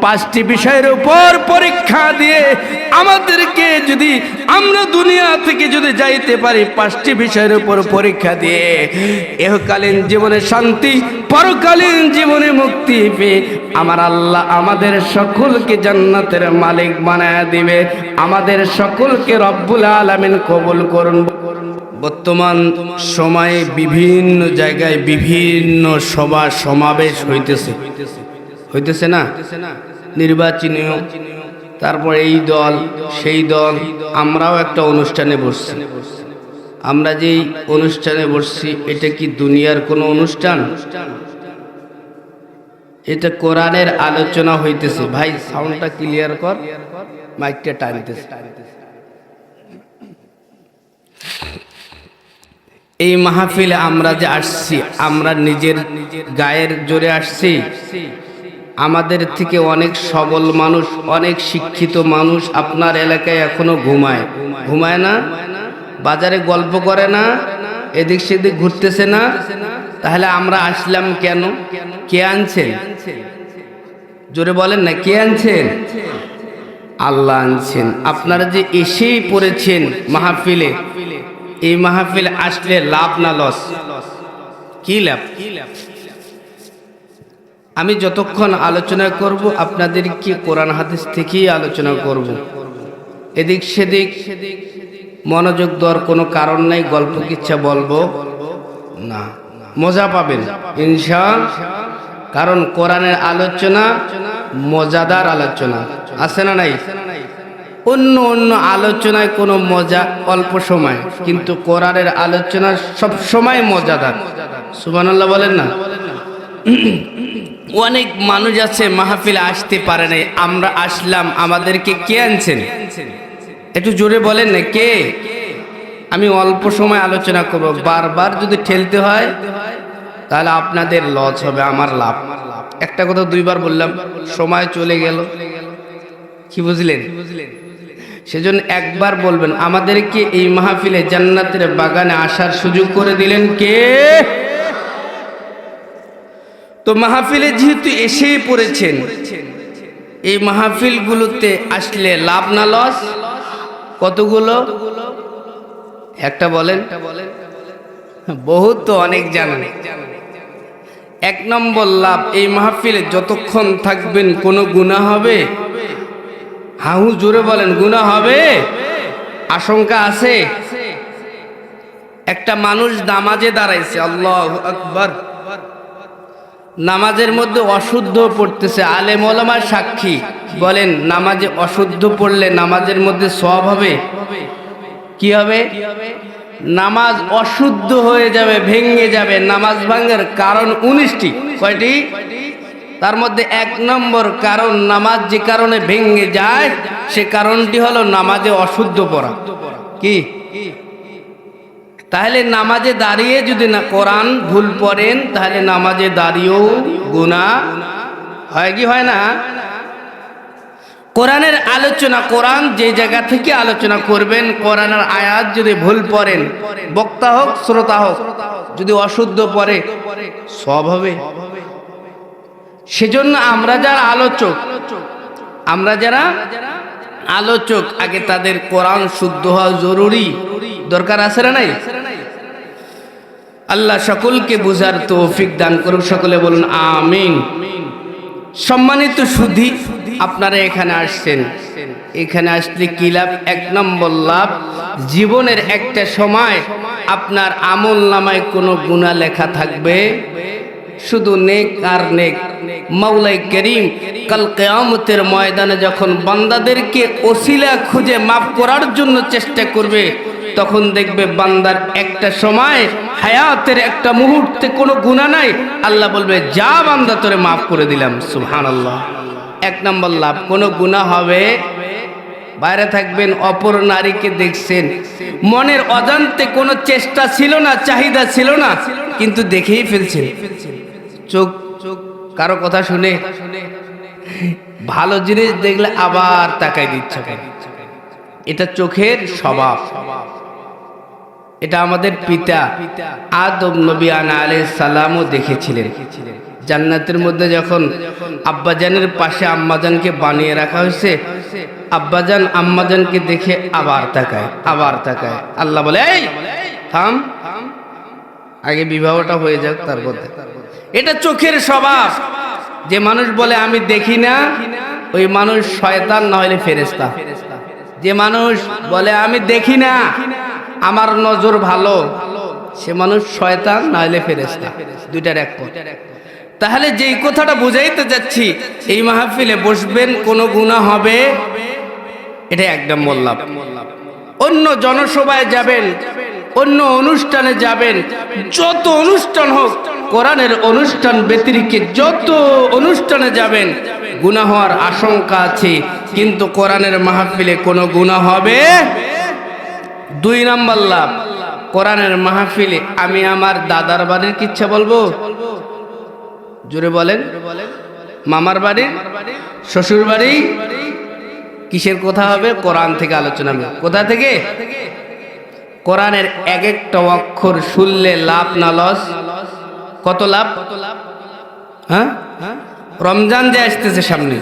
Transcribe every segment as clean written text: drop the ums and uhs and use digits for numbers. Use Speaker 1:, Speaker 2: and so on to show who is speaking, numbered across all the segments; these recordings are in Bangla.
Speaker 1: পাঁচটি বিষয়ের উপর পরীক্ষা দিয়ে আমাদেরকে যদি আমরা দুনিয়া থেকে যদি যাইতে পারি, পাঁচটি বিষয়ের উপর পরীক্ষা দিয়ে ইহকালীন জীবনে শান্তি, পরকালীন জীবনে মুক্তি পেয়ে আমার আল্লাহ আমাদের সকলকে জান্নাতের মালিক বানায় দিবে। আমাদের সকলকে রব্বুল আলামিন কবুল করুন। বর্তমান সময়ে বিভিন্ন জায়গায় বিভিন্ন সভা সমাবেশ হইতেছে না, নির্বাচনীয়, তারপরে এই দল সেই দল। আমরাও একটা অনুষ্ঠানে বসছি। আমরা যেই অনুষ্ঠানে বসছি, এটা কি দুনিয়ার কোনো অনুষ্ঠান? এটা কোরআনের আলোচনা হইতেছে। ভাই সাউন্ডটা ক্লিয়ার কর, মাইকটা টানতেছে। এই মাহফিলে আমরা যে আসছি, আমরা নিজের গায়ের জোরে আসছি? আমাদের থেকে অনেক সবল মানুষ, অনেক শিক্ষিত মানুষ আপনার এলাকায় এখনো ঘুমায় না, বাজারে গল্প করে না, এদিক সেদিক ঘুরতেছে না। তাহলে আমরা আসলাম কেন? কে আনছেন? জোরে বলেন না, কে আনছেন? আল্লাহ আনছেন। আপনারা যে এসেই পড়েছেন মাহফিলে, এই মাহফিলে আসলে লাভ না লস? কি লাভ? আমি যতক্ষণ আলোচনা করব আপনাদেরকে কোরআন হাদিস থেকেই আলোচনা করব। এদিক সেদিক মনোযোগ দেওয়ার কোনো কারণ নাই। গল্প কিচ্ছা বলবো না, মজা পাবেন ইনশাআল্লাহ। কারণ কোরআনের আলোচনা মজাদার আলোচনা, আছে না নাই? অন্য আলোচনায় কোনো মজা অল্প সময়, কিন্তু কোরআনের আলোচনা সব সময় মজাদার। সুবহানাল্লাহ বলেন না? অনেক মানুষ আছে মাহফিলে আসতে পারে নাই, আমরা আসলাম। আমাদেরকে কে আনছেন? একটু জোরে বলেন না, কে? আমি অল্প সময় আলোচনা করব, বারবার যদি ঠেলতে হয় তাহলে আপনাদের লস হবে, আমার লাভ। একটা কথা দুইবার বললাম, সময় চলে গেল। কি বুঝলেন? সেজন্য একবার বলবেন। আমাদেরকে এই মাহফিলে জান্নাতের বাগানে আসার সুযোগ করে দিলেন কে? তো মাহফিলে যেহেতু এসেই পড়েছেন, এই মাহফিলগুলোতে আসলে লাভ না লস? কতগুলো? একটা বলেন। বহুত তো অনেক জানেন। এক নম্বর লাভ, এই মাহফিলে যতক্ষণ থাকবেন কোনো গুনাহ হবে? হাহু জোরে বলেন, গুনাহ হবে? আশঙ্কা আছে? একটা মানুষ নামাজে দাঁড়াইছে, আল্লাহু আকবার, নামাজের মধ্যে অশুদ্ধ পড়তেছে, আলেম ওলামা সাক্ষী বলেন নামাজে অশুদ্ধ পড়লে নামাজের মধ্যে সওয়াব হবে? কি হবে? নামাজ অশুদ্ধ হয়ে যাবে, ভেঙে যাবে। নামাজ ভাঙার কারণ 19টি। কয়টি? তার মধ্যে এক নম্বর কারণ, নামাজ যে কারণে ভেঙে যায় সে কারণটি হলো নামাজে অশুদ্ধ পড়া। কি? তাহলে নামাজে দাঁড়িয়ে যদি না কোরআন ভুল পড়েন, তাহলে নামাজে দাঁড়িয়েও গুনাহ হয় কি হয় না? কোরআনের আলোচনা, কোরআন যে জায়গা থেকে আলোচনা করবেন, কোরআনের আয়াত যদি ভুল পড়েন, বক্তা হোক শ্রোতা হোক, যদি অশুদ্ধ পড়ে, সওয়াব হবে। সেজন্য আমরা যারা আলোচক, আগে তাদের কোরআন শুদ্ধ হওয়া জরুরি, দরকার আছে না নাই? আল্লাহ সকলকে বুঝার তৌফিক দান করুন। সকলে বলুন আমিন। সম্মানিত সুধী, আপনারা এখানে আসছেন, এখানে আসলে কি লাভ? এক নম্বর লাভ, জীবনের একটা সময় আপনার আমল নামায় কোনো গুনাহ লেখা থাকবে, শুধু নেক আর নেক। মাওলাই করিম কাল কিয়ামতের ময়দানে যখন বান্দাদেরকে ওসিলা খুঁজে মাফ করার জন্য চেষ্টা করবে, তখন দেখবে বান্দার একটা সময়, হায়াতের একটা মুহূর্তে কোনো গুনাহ নাই, আল্লাহ বলবে যা বান্দা তোরে মাফ করে দিলাম। সুবহানাল্লাহ। এক নম্বর লাভ, কোনো গুনাহ হবে। বাইরে থাকবেন, অপর নারীকে দেখছেন, মনের অজান্তে কোনো চেষ্টা ছিল না, চাহিদা ছিল না, কিন্তু দেখেই ফেলছেন। চোখ কারো কথা শুনে ভালো জিনিস দেখলে আবার তাকাই দিচ্ছে। এটা চোখের স্বভাব। এটা আমাদের পিতা আদম নবী আলাইহিস সালামও দেখেছিলেন। জান্নাতের মধ্যে যখন আব্বাজানের পাশে আম্মাজানকে বানিয়ে রাখা হয়েছে, আব্বাজান আম্মাজানকে দেখে আবার তাকায়। আল্লাহ বলে, এই থাম, আগে বিবাহটা হয়ে যাক তারপর। এটা চোখের স্বভাব। যে মানুষ বলে আমি দেখি না, ওই মানুষ শয়তান না হলে ফেরেশতা। যে মানুষ বলে আমি দেখি না, আমার নজর ভালো, সে মানুষ শয়তান না হলে ফেরেশতা, দুইটার এক পথ। তাহলে যেই কথাটা বুঝাইতে যাচ্ছি, এই মাহফিলে বসবেন, কোনো গুনাহ হবে, এটা একদম বললাম। অন্য জনসভায় যাবেন, অন্য অনুষ্ঠানে যাবেন, যত অনুষ্ঠান হোক, কোরআনের অনুষ্ঠান ব্যতিরিক্ত যত অনুষ্ঠানে যাবেন, গুনাহ হওয়ার আশঙ্কা আছে, কিন্তু কোরআনের মাহফিলে কোনো গুনাহ হবে। 2 নম্বর লাভ, কোরআনের মাহফিলে আমি আমার দাদার বাড়ির কিচ্ছা বলবো, জোরে বলেন, মামার বাড়ি, শ্বশুর বাড়ি, কিসের কথা হবে? কোরআন থেকে আলোচনা হবে। কোথা থেকে? কোরআনের এক একটা অক্ষর শুনলে লাভ না লস? কত লাভ? হ্যাঁ, রমজান যে আসতেছে সামনে,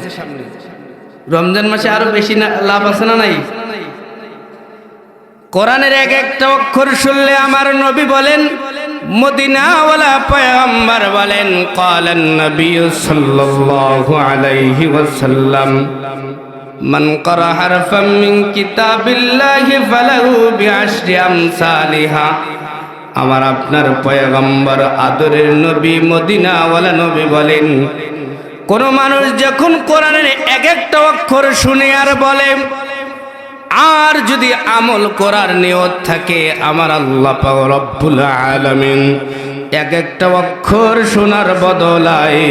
Speaker 1: রমজান মাসে আরো বেশি লাভ আছে না নাই? কোরআনের এক একটা অক্ষর শুনলে আমার নবী বলেন, মদিনাওয়ালা পয়গম্বর বলেন, ক্বালান নবী সাল্লাল্লাহু আলাইহি ওয়াসাল্লাম, মান ক্বারা হারফাম মিন কিতাবিল্লাহি ফালাহু বিআশরি আমসালিহা। আমার আপনার পয়গম্বর, আদরের নবী, মদিনাওয়ালা নবী বলেন, কোন মানুষ যখন কোরআনের এক একটা অক্ষর শুনে আর বলে, আর যদি আমল করার নিয়ত থাকে, আমার আল্লাহ পাক রব্বুল আলামিন এক একটা অক্ষর শোনার বদলায়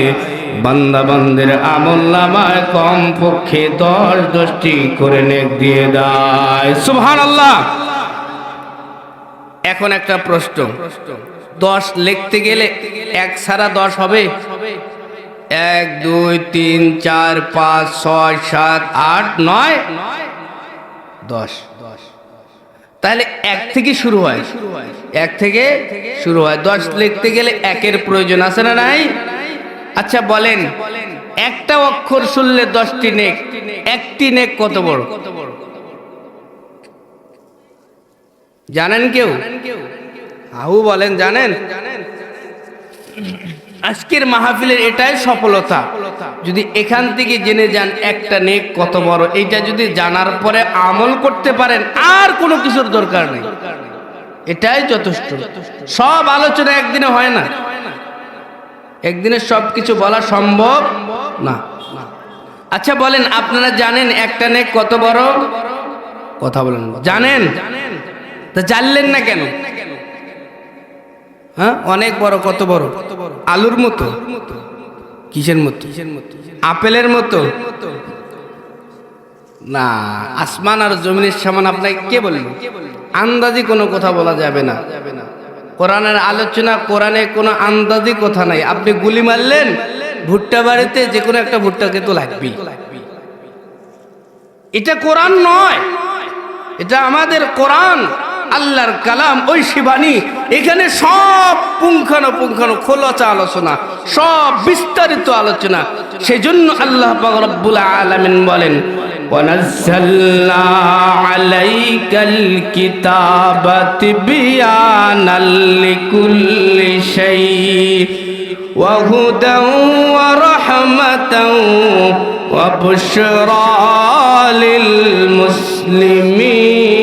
Speaker 1: বান্দা বান্দির আমলনামায় কমপক্ষে 10টি করে নেক দিয়ে দেয়। সুবহানাল্লাহ। এখন একটা প্রশ্ন, 10 লিখতে গেলে 1 ছাড়া 10 হবে? 1 2 3 4 5 6 7 8 9 10। তাহলে 1 থেকে শুরু হয়, 1 থেকে শুরু হয়। 10 লিখতে গেলে 1-এর প্রয়োজন আছে না নাই? আচ্ছা বলেন, একটা অক্ষর শুনলে 10টি নেক, একটি নেক কত বড় জানেন কেউ? আহু বলেন, জানেন? আজকের মাহফিলের এটাই সফলতা। যদি এখান থেকে জেনে যান একটা নেক কত বড়, এইটা যদি জানার পরে আমল করতে পারেন, আর কোনো কিছুর দরকার নেই, এটাই যথেষ্ট। সব আলোচনা একদিনে হয় না, একদিনে সব কিছু বলা সম্ভব না। আচ্ছা বলেন, আপনারা জানেন একটা নেক কত বড়? কথা বলেন, জানেন? তা জানলেন না কেন? হ্যাঁ, অনেক বড়। কত বড়? আলুর মতো? কিসের মতো? আপেলের মতো না, আসমান আর জমিনের সমান। আপনাকে কে বলল? আন্দাজি কোনো কথা বলা যাবে না। কোরআনের আলোচনা, কোরআনে কোনো আন্দাজি কথা নাই। আপনি গুলি মারলেন ভুট্টা বাড়িতে, যে কোনো একটা ভুট্টাকে তো লাগবেই। এটা কোরআন নয়, এটা আমাদের কোরআন, আল্লাহর কালাম, ঐশী বাণী। এখানে সব পুঙ্খানুপুঙ্খানু খোলাসা আলোচনা, সব বিস্তারিত আলোচনা। সেজন্য আল্লাহ পাক রব্বুল আলামিন বলেন, ওয়ানাজ্জালনা আলাইকাল কিতাবা তিবয়ানাল লিকুল্লি শাই ওয়া হুদান ওয়া রাহমাতান ওয়া বুশরা লিল মুসলিমিন।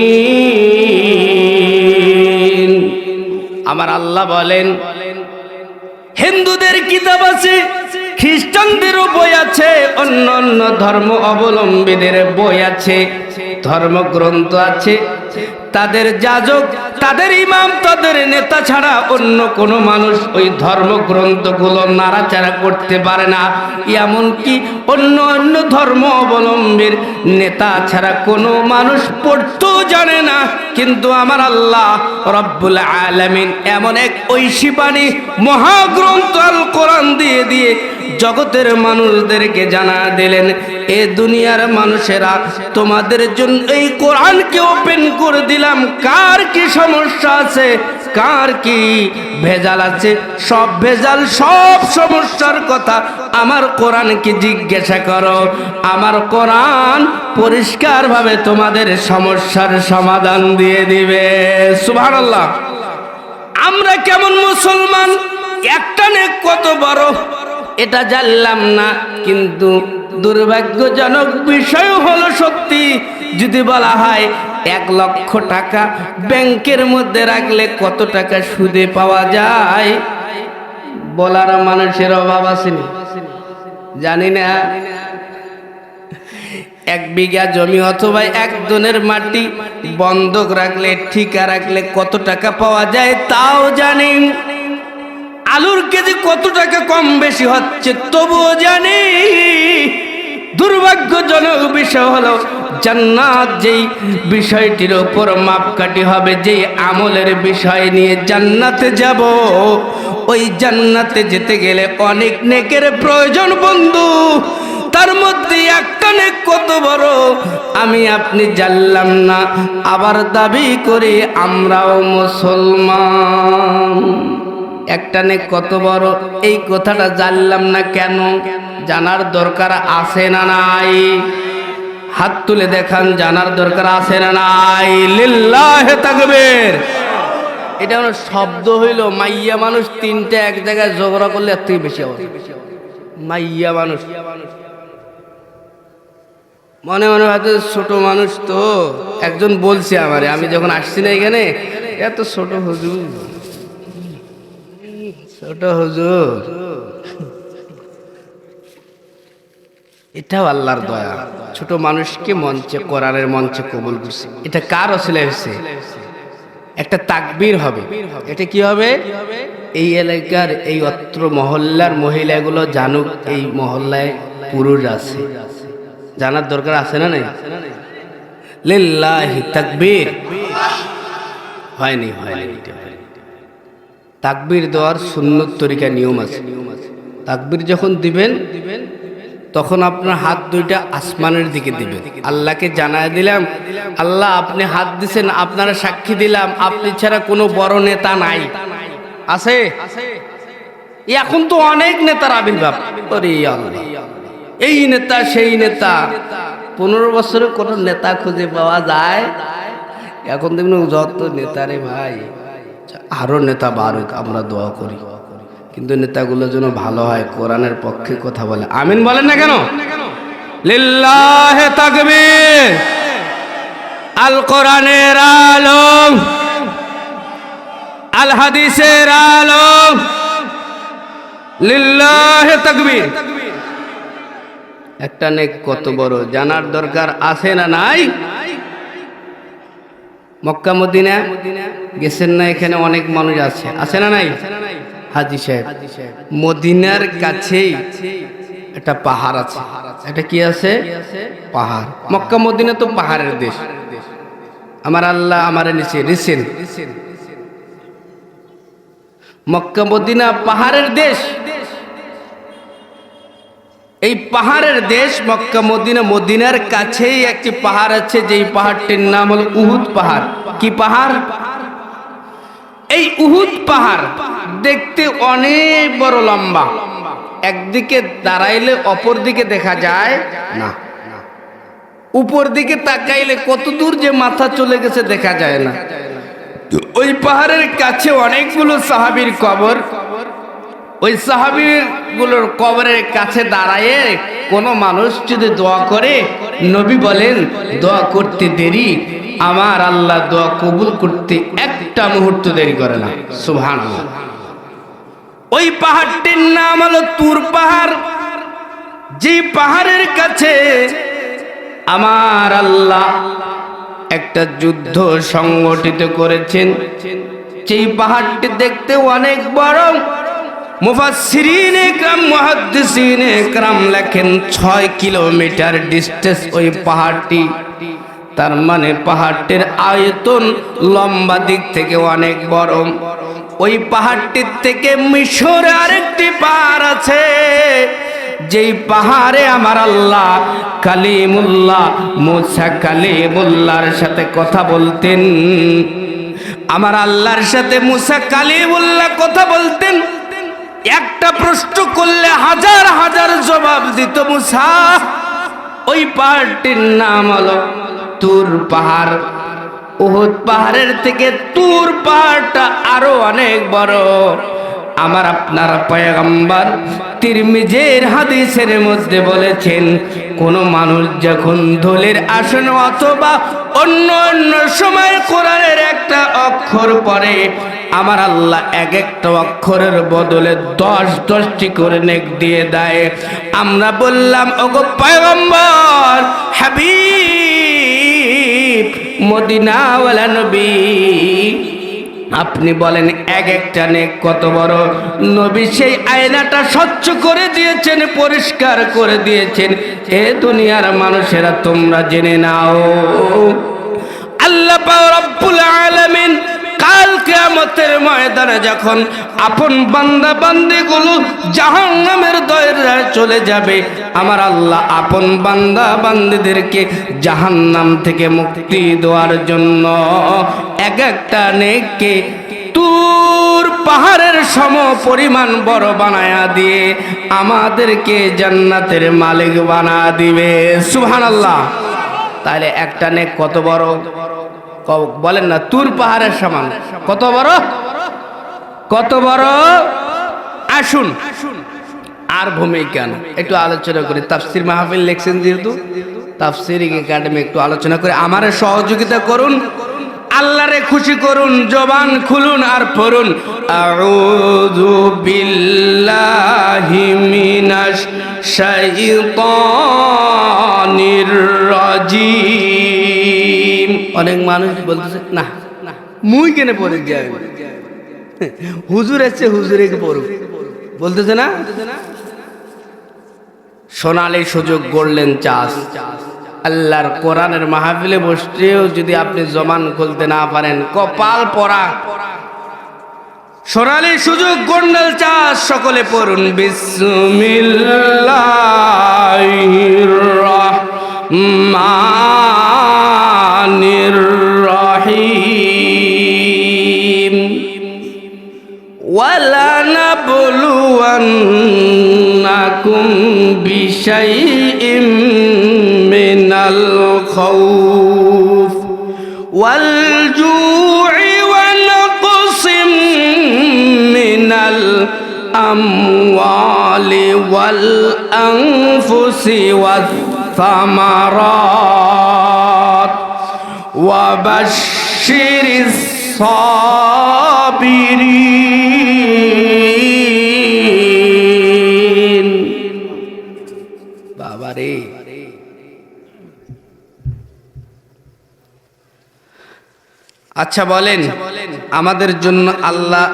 Speaker 1: আমার আল্লাহ বলেন, হিন্দুদের কিতাব আছে, খ্রিস্টানদেরও বই আছে, অন্য অন্য ধর্ম অবলম্বীদের বই আছে, ধর্মগ্রন্থ আছে। তাদের যাজক, তাদের ইমাম, তাদের নেতা ছাড়া অন্য কোনো মানুষ ওই ধর্মগ্রন্থগুলো নাড়াচাড়া করতে পারে না। এমনকি অন্য অন্য ধর্ম অবলম্বীর নেতা ছাড়া কোনো মানুষ পড়তেও জানে না। কিন্তু আমার আল্লাহ রব্বুল আলামিন এমন এক ঐশী বাণী মহাগ্রন্থ আল কোরআন দিয়ে দিয়ে জগতের মানুষদেরকে জানা দিলেন, এ দুনিয়ার মানুষেরা, তোমাদের জন্য এই কোরআনকে ওপেন করে দিলাম। কার কি সমস্যা আছে কার কি ভেজাল আছে, সব ভেজাল সব সমস্যার কথা আমার কোরআনকে জিজ্ঞাসা করো। আমার কোরআন পরিষ্কারভাবে তোমাদের সমস্যার সমাধান দিয়ে দিবে। সুবহানাল্লাহ। আমরা কেমন মুসলমান, একটা নেক কত বড় এটা জানলাম না, কিন্তু দুর্ভাগ্যজনক বিষয় হলো সত্যি, যদি বলা হয় 1 লক্ষ টাকা ব্যাংকের মধ্যে রাখলে কত টাকা সুদে পাওয়া যায়, বলার মানুষের অভাব আসেনি, জানি না। 1 বিঘা জমি অথবা 1 দনের মাটি বন্ধক রাখলে, ঠিকা রাখলে কত টাকা পাওয়া যায় তাও জানি। আলুর কেজি কত টাকা কম বেশি হচ্ছে তবুও জানি। দুর্ভাগ্যজনক বিষয় হলো জান্নাত যেই বিষয়টির উপর মাপকাঠি হবে, যেই আমলের বিষয় নিয়ে জান্নাতে যাব, ওই জান্নাতে যেতে গেলে অনেক নেকের প্রয়োজন বন্ধু। তার মধ্যে একটা নেক কত বড় আমি আপনি জানলাম না, আবার দাবি করি আমরাও মুসলমান। একটা নেক কত বড় এই কথাটা জানলাম না কেন? জানার দরকার আছে না নাই? হাত তুলে দেখান, জানার দরকার আছে না নাই? লিল্লাহে তাকবীর। এটা হলো শব্দ হইল মাইয়া মানুষ 3টে এক জায়গায় ঝগড়া করলে এর থেকে বেশি হবে। মাইয়া মানুষ মনে মনে হয়তো ছোট মানুষ, তো একজন বলছে আমারে, আমি যখন আসছি না এখানে, এত ছোট হুজুর, ছোট হুজুর। এটাও আল্লাহর দয়া, ছোট মানুষকে মঞ্চে, কোরআনের মঞ্চে কবুল করছে। এটা কার ওসিলায় হয়েছে? একটা তাকবীর হবে। এটা কি হবে? এই এলাকার, এই অত্র মহল্লার মহিলাগুলো জানুক এই মহল্লায় পুরুষ আছে, জানার দরকার আছে না নাই? লিল্লাহি তাকবীর। হয়নি। তাকবীর দেওয়ার সুন্নত তরিকা নিয়ম আছে। তাকবীর যখন দিবেন তখন আপনার হাত দুইটা আসমানের দিকে দিবেন। আল্লাহকে জানায় দিলাম, আল্লাহ আপনি হাত দিছেন, আপনারা সাক্ষী দিলাম আপনি ছাড়া কোনো বড় নেতা নাই। আছে? এখন তো অনেক নেতার আবির্ভাব। ওরে আল্লাহ, এই নেতা সেই নেতা। 15 বছরে কোনো নেতা খুঁজে পাওয়া যায়? এখন দেখুন যত নেতারে ভাই, আরো নেতা বাড়ুক, আমরা দোয়া করি, কিন্তু নেতাগুলো যেন ভালো হয়, কোরআনের পক্ষে কথা বলে। আমিন বলেন না কেন? লিল্লাহে তাকবীর। আল কোরআনের আলো, আল হাদিসের আলো, লিল্লাহে তাকবীর। একটা নেক কত বড় জানার দরকার আছে না নাই? মক্কা মদিনা গেছেন না? এখানে অনেক মানুষ আছে, আছে না নাই? হাজী সাহেব, মদিনার কাছেই একটা পাহাড় আছে। এটা কি আছে? পাহাড়। মক্কা মদিনা তো পাহাড়ের দেশ। আমার আল্লাহ আমারে নিচে রিসেন, মক্কা মদিনা পাহাড়ের দেশ। এই পাহাড়ের দেশ মক্কা মদিনা, মদিনার কাছেই একটি পাহাড় আছে, যেই পাহাড়টির নাম হলো উহুদ পাহাড়। কি পাহাড়? এই উহুদ পাহাড় দেখতে অনেক বড় লম্বা। একদিকে দাঁড়াইলে অপর দিকে দেখা যায় না, উপর দিকে তাকাইলে কত দূর যে মাথা চলে গেছে দেখা যায় না। ওই পাহাড়ের কাছে অনেকগুলো সাহাবীর কবর। ওই সাহাবীর গুলোর কবরের কাছে দাঁড়ায় কোন মানুষ যদি দোয়া করে, নবী বলেন দোয়া করতে দেরি, আমার আল্লাহ দোয়া কবুল করতে একটা মুহূর্ত দেরি করে না। সুবহানাল্লাহ। ওই পাহাড়টির নাম হলো তুর পাহাড়। যে পাহাড়ের কাছে আমার আল্লাহ একটা যুদ্ধ সংগঠিত করেছেন। সেই পাহাড়টি দেখতে অনেক বড়। মুফাসসিরিন ইকরাম, মুহাদ্দিসিন ইকরাম লেখেন 6 কিলোমিটার ডিসটেন্স ওই পাহাড়টি। তার মানে পাহাড়টির আয়তন লম্বা দিক থেকে অনেক বড়। ওই পাহাড়টির থেকে মিশরে আরেকটি পাহাড় আছে, যেই পাহাড়ে আমার আল্লাহ কালিমুল্লাহ মুসা কালিমুল্লাহর সাথে কথা বলতেন। আমার আল্লাহর সাথে মুসা কালিমুল্লাহ কথা বলতেন। একটা প্রশ্ন করলে হাজার হাজার জবাব দিত মুসা। ওই পাহাড়টির নাম হলো তুর পাহাড়। উহুদ পাহাড়ের থেকে তুর পাহাড়টা আরো অনেক বড়। আমার আপনার পয়গম্বর তিরমিজির হাদিসের মধ্যে বলেছেন, কোন মানুষ যখন ধুলির আসন অথবা অন্য অন্য সময় কোরআনের একটা অক্ষর পড়ে, আমার আল্লাহ এক একটা অক্ষরের বদলে 10-10টি করে নেক দিয়ে দেয়। আমরা বললাম, ওগো পয়গম্বর হাবিব মদিনাওয়ালা নবী, আপনি বলেন এক একটা নেক কত বড়? নবী সেই আয়নাটা স্বচ্ছ করে দিয়েছেন, পরিষ্কার করে দিয়েছেন। এ দুনিয়ার মানুষেরা তোমরা জেনে নাও, আল্লাহ পাক রব্বুল আলামিন কাল কিয়ামতের ময়দানে যখন আপন বান্দা বান্দিগুলো জাহান্নামের দয়রায় চলে যাবে, আমার আল্লাহ আপন বান্দা বান্দিদেরকে জাহান্নাম থেকে মুক্তি দেওয়ার জন্য এক একটা নেককে তুর পাহাড়ের সম পরিমাণ বড় বানায়া দিয়ে আমাদেরকে জান্নাতের মালিক বানা দিবে। সুবহানাল্লাহ। তাহলে একটা নেক কত বড় বলেন না? তুর পাহাড়ের সমান। কত বড়? কত বড়? আসুন আর ভূমিকা না, একটু আলোচনা করি। তাফসীর মাহফিল লেখছেন যেহেতু, তাফসীর একাডেমি একটু আলোচনা করে আমারে সহযোগিতা করুন, আল্লাহরে খুশি করুন, জবান খুলুন আর পড়ুন, আউযু বিল্লাহি মিনাশ শাইতানির রাজিম। অনেক মানুষ বলতেছে, না মুই কেন পড়ে যাই, হুজুর আছে হুজুরে পড়ুক, বলতেছে না। সোনালী সুযোগ গড়লেন চাষ। আল্লাহর কোরআনের মাহফিলে বসতেও যদি আপনি জবান খুলতে না পারেন, কপাল পরা। সোনালী সুযোগ গড়লেন চাষ। সকলে পড়ুন, বিসমিল্লাহির রহমানির রহিম। ওয়ালানাবলুওয়ান্নাকুম বিশাইইম মিনাল খাউফ ওয়াল জু'i ওয়া নাকসিম মিনাল আমওয়ালি ওয়াল আনফুসি ওয়াস সামারাত ওয়া বাশশিরিস সাবিরিন। বাবারে, আচ্ছা বলেন, আমাদের জন্য আল্লাহ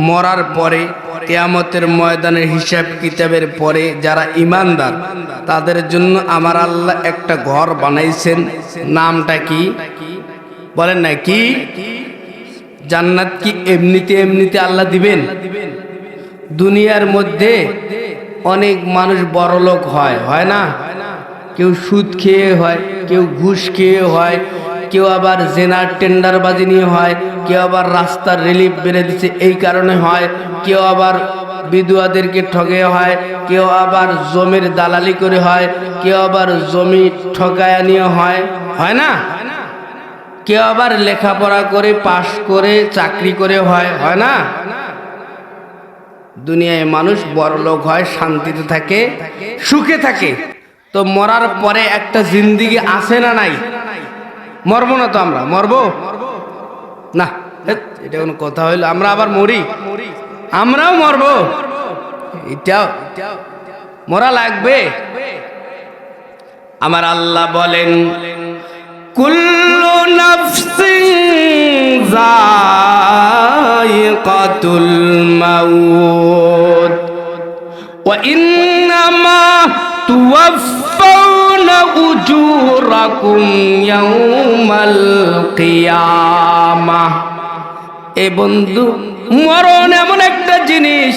Speaker 1: মরার পরে কিয়ামতের ময়দানের হিসাব কিতাবের পরে যারা ঈমানদার তাদের জন্য আমার আল্লাহ একটা ঘর বানাইছেন। নামটা কি বলেন না? কি? জান্নাত কি এমনিতে এমনিতে আল্লাহ দিবেন? দুনিয়ার মধ্যে অনেক মানুষ বড়লোক হয়, হয় না? কেউ সুদ খেয়ে হয়, কেউ ঘুষ খেয়ে হয়, কেউ আবার জেনার টেন্ডারবাজি নিয়ে হয়, কেউ আবার রাস্তার রিলিফ বেড়ে দিচ্ছে এই কারণে হয়, কেউ আবার বিধবাদেরকে ঠগে হয়, কেউ আবার জমির দালালি করে হয়, কেউ আবার জমি ঠকায়া নিয়ে হয়, হয় না? কেউ আবার লেখাপড়া করে পাশ করে চাকরি করে হয়, হয় না? দুনিয়ায় মানুষ বড়লোক হয়, শান্তিতে থাকে, সুখে থাকে। তো মরার পরে একটা জিন্দেগি আছে না নাই? মরবো না তো? আমরা মরবো না, এটা কোনো কথা হইলো? আমরা আবার মরি? আমরাও মরবো, এটাও মরা লাগবে। আমার আল্লাহ বলেন, কুল্লু নাফসিন যায়িকাতুল মাউত ওয়া ইন্নামা তুওয়াফাউনা উজুরাকুম ইয়াউমাল কিয়ামাহ। এ বন্ধু, মরণ এমন একটা জিনিস,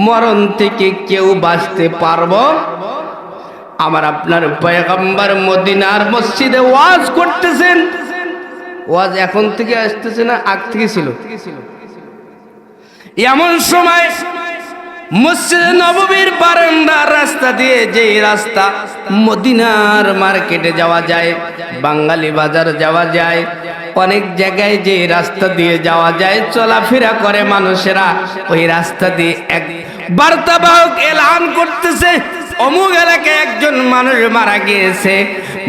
Speaker 1: মরণ থেকে কেউ বাঁচতে পারবো? আমার আপনার পয়গম্বর মদিনার মসজিদে ওয়াজ করতেছেন, ওয়াজ এখন থেকে আসতেছে না আগ থেকে ছিল? এমন সময় মসজিদ নববীর বারান্দার রাস্তা দিয়ে, যে রাস্তা মদিনার মার্কেটে যাওয়া যায়, বাঙালি বাজার যাওয়া যায়, অনেক জায়গায় যে রাস্তা দিয়ে যাওয়া যায়, চলাফেরা করে মানুষেরা, ওই রাস্তা দিয়ে এক বার্তাবাহক এলান করতেছে, অমুক এলাকায় একজন মানুষ মারা গিয়েছে,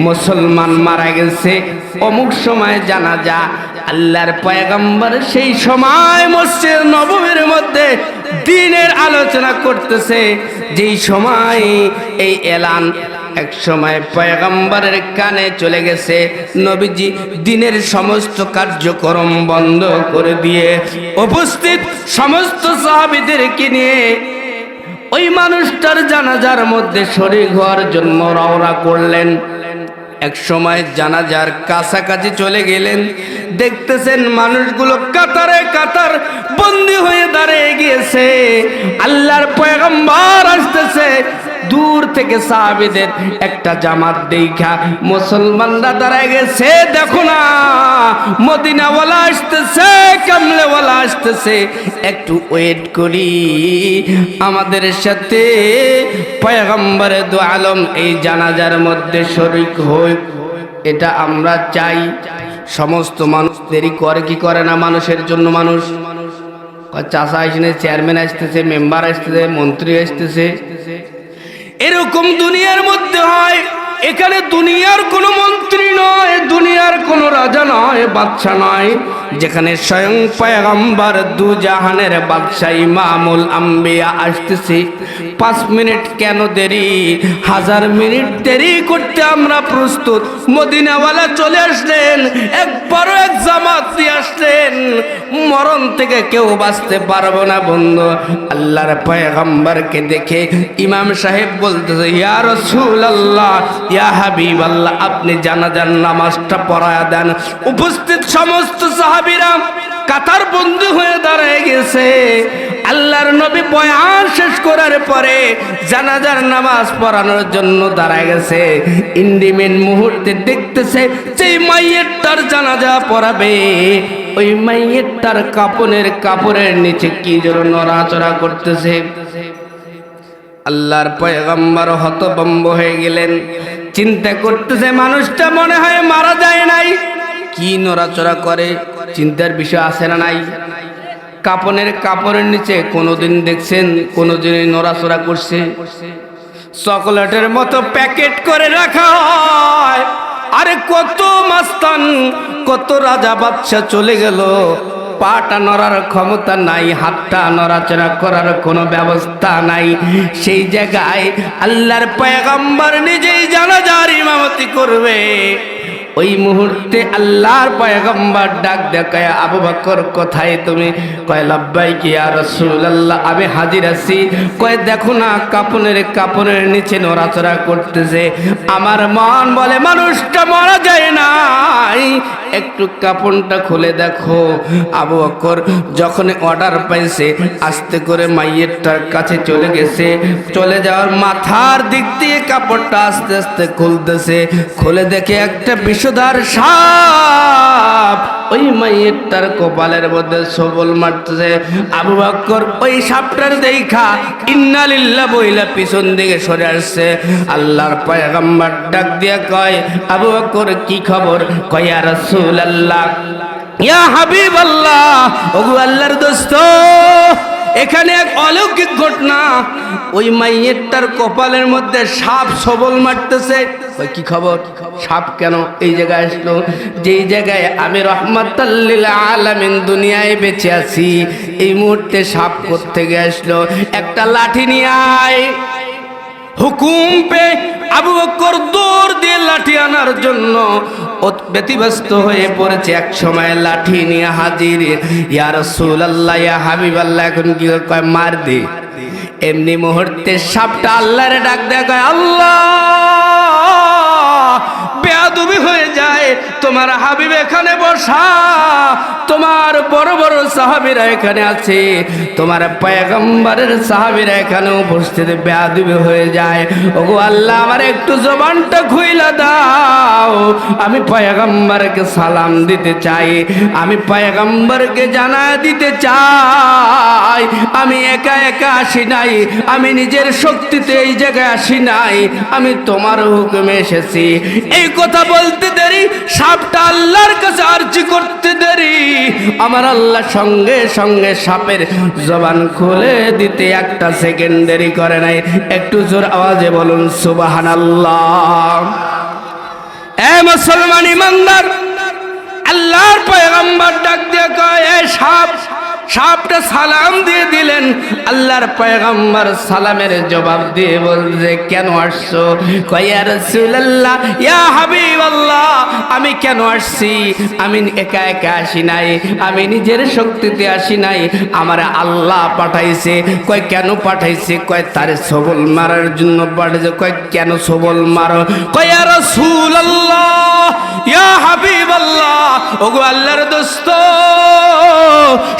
Speaker 1: মুসলমান মারা গেছে, অমুক সময় জানাজা। আল্লাহর পয়গম্বর সেই সময় মসজিদ নববীর মধ্যে দ্বীনের আলোচনা করতেছে, যেই সময় এই এলান এক সময় পয়গম্বরের কানে চলে গেছে। নবীজি দ্বীনের সমস্ত কার্যক্রম বন্ধ করে দিয়ে উপস্থিত সমস্ত সাহাবীদেরকে নিয়ে ওই মানুষটার জানাজার মধ্যে শরীক হওয়ার জন্য রওনা করলেন। এক সময় জানাজার কাছাকাছি চলে গেলেন, দেখতেছেন মানুষগুলো কাতারে কাতার বন্দী হয়ে দাঁড়িয়ে গিয়েছে। আল্লাহর পয়গম্বর আসতেছে, দূর থেকে সাহাবীদের একটা জামাত দেখা মুসলমানরা দাঁড়ায় গেছে, দেখো না মদিনাওয়ালা আসতেছে, কামলেওয়ালা আসতেছে, একটু ওয়েট করি, আমাদের সাথে পয়গম্বরে দু আলম এই জানাজার মধ্যে শরীক হই, এটা আমরা চাই। সমস্ত মানুষ দেরি করে কি করে না মানুষের জন্য? মানুষ চাষা আসছে, চেয়ারম্যান আসতেছে, মেম্বার আসতেছে, মন্ত্রী আসতেছে, এরকম দুনিয়ার মধ্যে হয়। এখানে দুনিয়ার কোনো মন্ত্রী নয়, দুনিয়ার কোনো রাজা নয়, বাদশা নয়, যেখানে স্বয়ং পয়গম্বর দু জাহানের বাদশা ইমামুল আম্বিয়া আসতেছে। 5 মিনিট কেন দেরি, 1000 মিনিট দেরি করতে আমরা প্রস্তুত। মদিনাওয়ালা চলে আসলেন, একবারও এক জামাত দিয়ে আসলেন, মরণ থেকে কেউ বাঁচতে পারবো না বন্ধু। আল্লাহর পয়গম্বরকে দেখে ইমাম সাহেব বলতেছে, ইয়া রাসূলুল্লাহ, ইয়া হাবিবাল্লাহ, আপনি জানাজার নামাজটা পড়ায়া দেন। উপস্থিত সমস্ত সাহাবীরা কাতার বন্দী হয়ে দাঁড়িয়ে গেছে। আল্লাহর নবী বয়ান শেষ করার পরে জানাজার নামাজ পড়ানোর জন্য দাঁড়ায় গেছে। ইন্ডিমেন মুহূর্তে দেখতেছে যেই মাইয়েরটার জানাজা পড়াবে, ওই মাইয়েরটার কাপড়ের নিচে কি যেন নড়াচড়া করতেছে। আল্লাহর পয়গম্বর হতভম্ব হয়ে গেলেন, চিন্তা করতেছে মানুষটা মনে হয় মারা যায় নাই, কি নড়াচড়া করে, চিন্তার বিষয় আছে না নাই? কাপড়ের নিচে কোনোদিন দেখছেন কোনোদিনই নড়াচড়া করছে? চকলেটের মতো প্যাকেট করে রাখা হয়। আরে কত মাস্তান, কত রাজা বাদশা চলে গেল, পাটা নড়ার ক্ষমতা নাই, হাতটা নড়াচড়া করার কোনো ব্যবস্থা নাই। সেই জায়গায় আল্লাহর পয়গম্বর নিজেই জানাজার ইমামতি করবে। ওই মুহূর্তে আল্লাহর পয়গম্বর ডাক দেখায়, আবু বকর কোথায় তুমি? কয় লাব্বাইক ইয়া রাসূলুল্লাহ, আমি হাজির আছি। কয় দেখো না কাপড়ের নিচে নড়াচড়া করতেছে। আমার মন বলে মানুষটা মারা যায় নাই, একটু কাপড়টা খুলে দেখো। আবু বকর যখন অর্ডার পাইছে, আস্তে করে মাইয়েরটার কাছে চলে গেছে, চলে যাওয়ার মাথার দিক দিয়ে কাপড়টা আস্তে আস্তে খুলতেছে। খুলে দেখে একটা বিষধর সাপ ওই মাইয়েরটার কপালের মধ্যে সবল মারতেছে। আবু বকর ওই সাপটার দেখা ইন্না লিল্লাহ বইলা পিছন দিকে সরে আসছে। আল্লাহর পয়গম্বর ডাক দিয়া কয়, আবু বকর কি খবর? কয় ইয়া রাসূলুল্লাহ, ইয়া হাবিবাল্লাহ, ওগো আল্লাহর দোস্ত, এখানে এক অলৌকিক ঘটনা। ওই মাইয়েরটার কপালের মধ্যে সাপ সবল মারতেছে। কি খবর? সাপ কেন এই জায়গায় আসলো? যেই জায়গায় আমি রাহমাতাল লিল আলামিন দুনিয়ায় বেঁচে আছি, এই মুহূর্তে সাপ কোত্থেকে আসলো? একটা লাঠি নিয়ে আয়। হুকুম পে আবু বকর দৌড় দিয়ে লাঠি আনার জন্য ব্যতিব্যস্ত হয়ে পড়েছে। এক সময় লাঠি নিয়ে হাজির। ইয়া রাসূলুল্লাহ, ইয়া হাবিবাল্লাহ, এখন কি কয়? মার দে। এমনি মুহূর্তে সাপটা আল্লাহর ডাক দেয়, কয় আল্লাহ, বেয়াদবি হয়ে যায়, তো তোমার হাবিব এখানে বসা, তোমার বড় বড় সাহাবীরা এখানে আছে, তোমার পয়গম্বরের সাহাবীরা এখানে উপস্থিত, বেয়াদবি হয়ে যায়। ওগো আল্লাহ, আমার একটু জবানটা খুইলা দাও, আমি পয়গম্বরকে সালাম দিতে চাই, আমি পয়গম্বরকে জানা দিতে চাই। আমি একা একা আসি নাই, আমি নিজের শক্তিতে এই জায়গায় আসি নাই, আমি তোমার হুকুমে এসেছি। এই কথা বলতে দেরি, সাপটা আল্লাহর কাছে আরজি করতে দেরি, আমার আল্লাহ সঙ্গে সঙ্গে সাপের জবান খুলে দিতে একটা সেকেন্ড দেরি করে নাই। একটু জোর আওয়াজে বলুন সুবহানাল্লাহ। এ মুসলমান ইমানদার, আল্লাহর পয়গম্বর ডাক দিয়ে কয়, এই সাপ। সাপটা সালাম দিয়ে দিলেন। আল্লাহর পয়গম্বর সালামের জবাব দিয়ে বলছে, কেন আসছো? কয়, ইয়া রাসূলুল্লাহ, ইয়া হাবিবাল্লাহ, আমি কেন আসছি? আমি একা একা আসি নাই, আমি নিজের শক্তিতে আসি নাই, আমার আল্লাহ পাঠাইছে। কয়, কেন পাঠাইছে? কয়, তারে সবল মারার জন্য পাঠাইছে। কয়, কেন সবল মারো? কয়, ইয়া রাসূলুল্লাহ, ইয়া হাবিবাল্লাহ, ওগো আল্লাহর দোস্ত,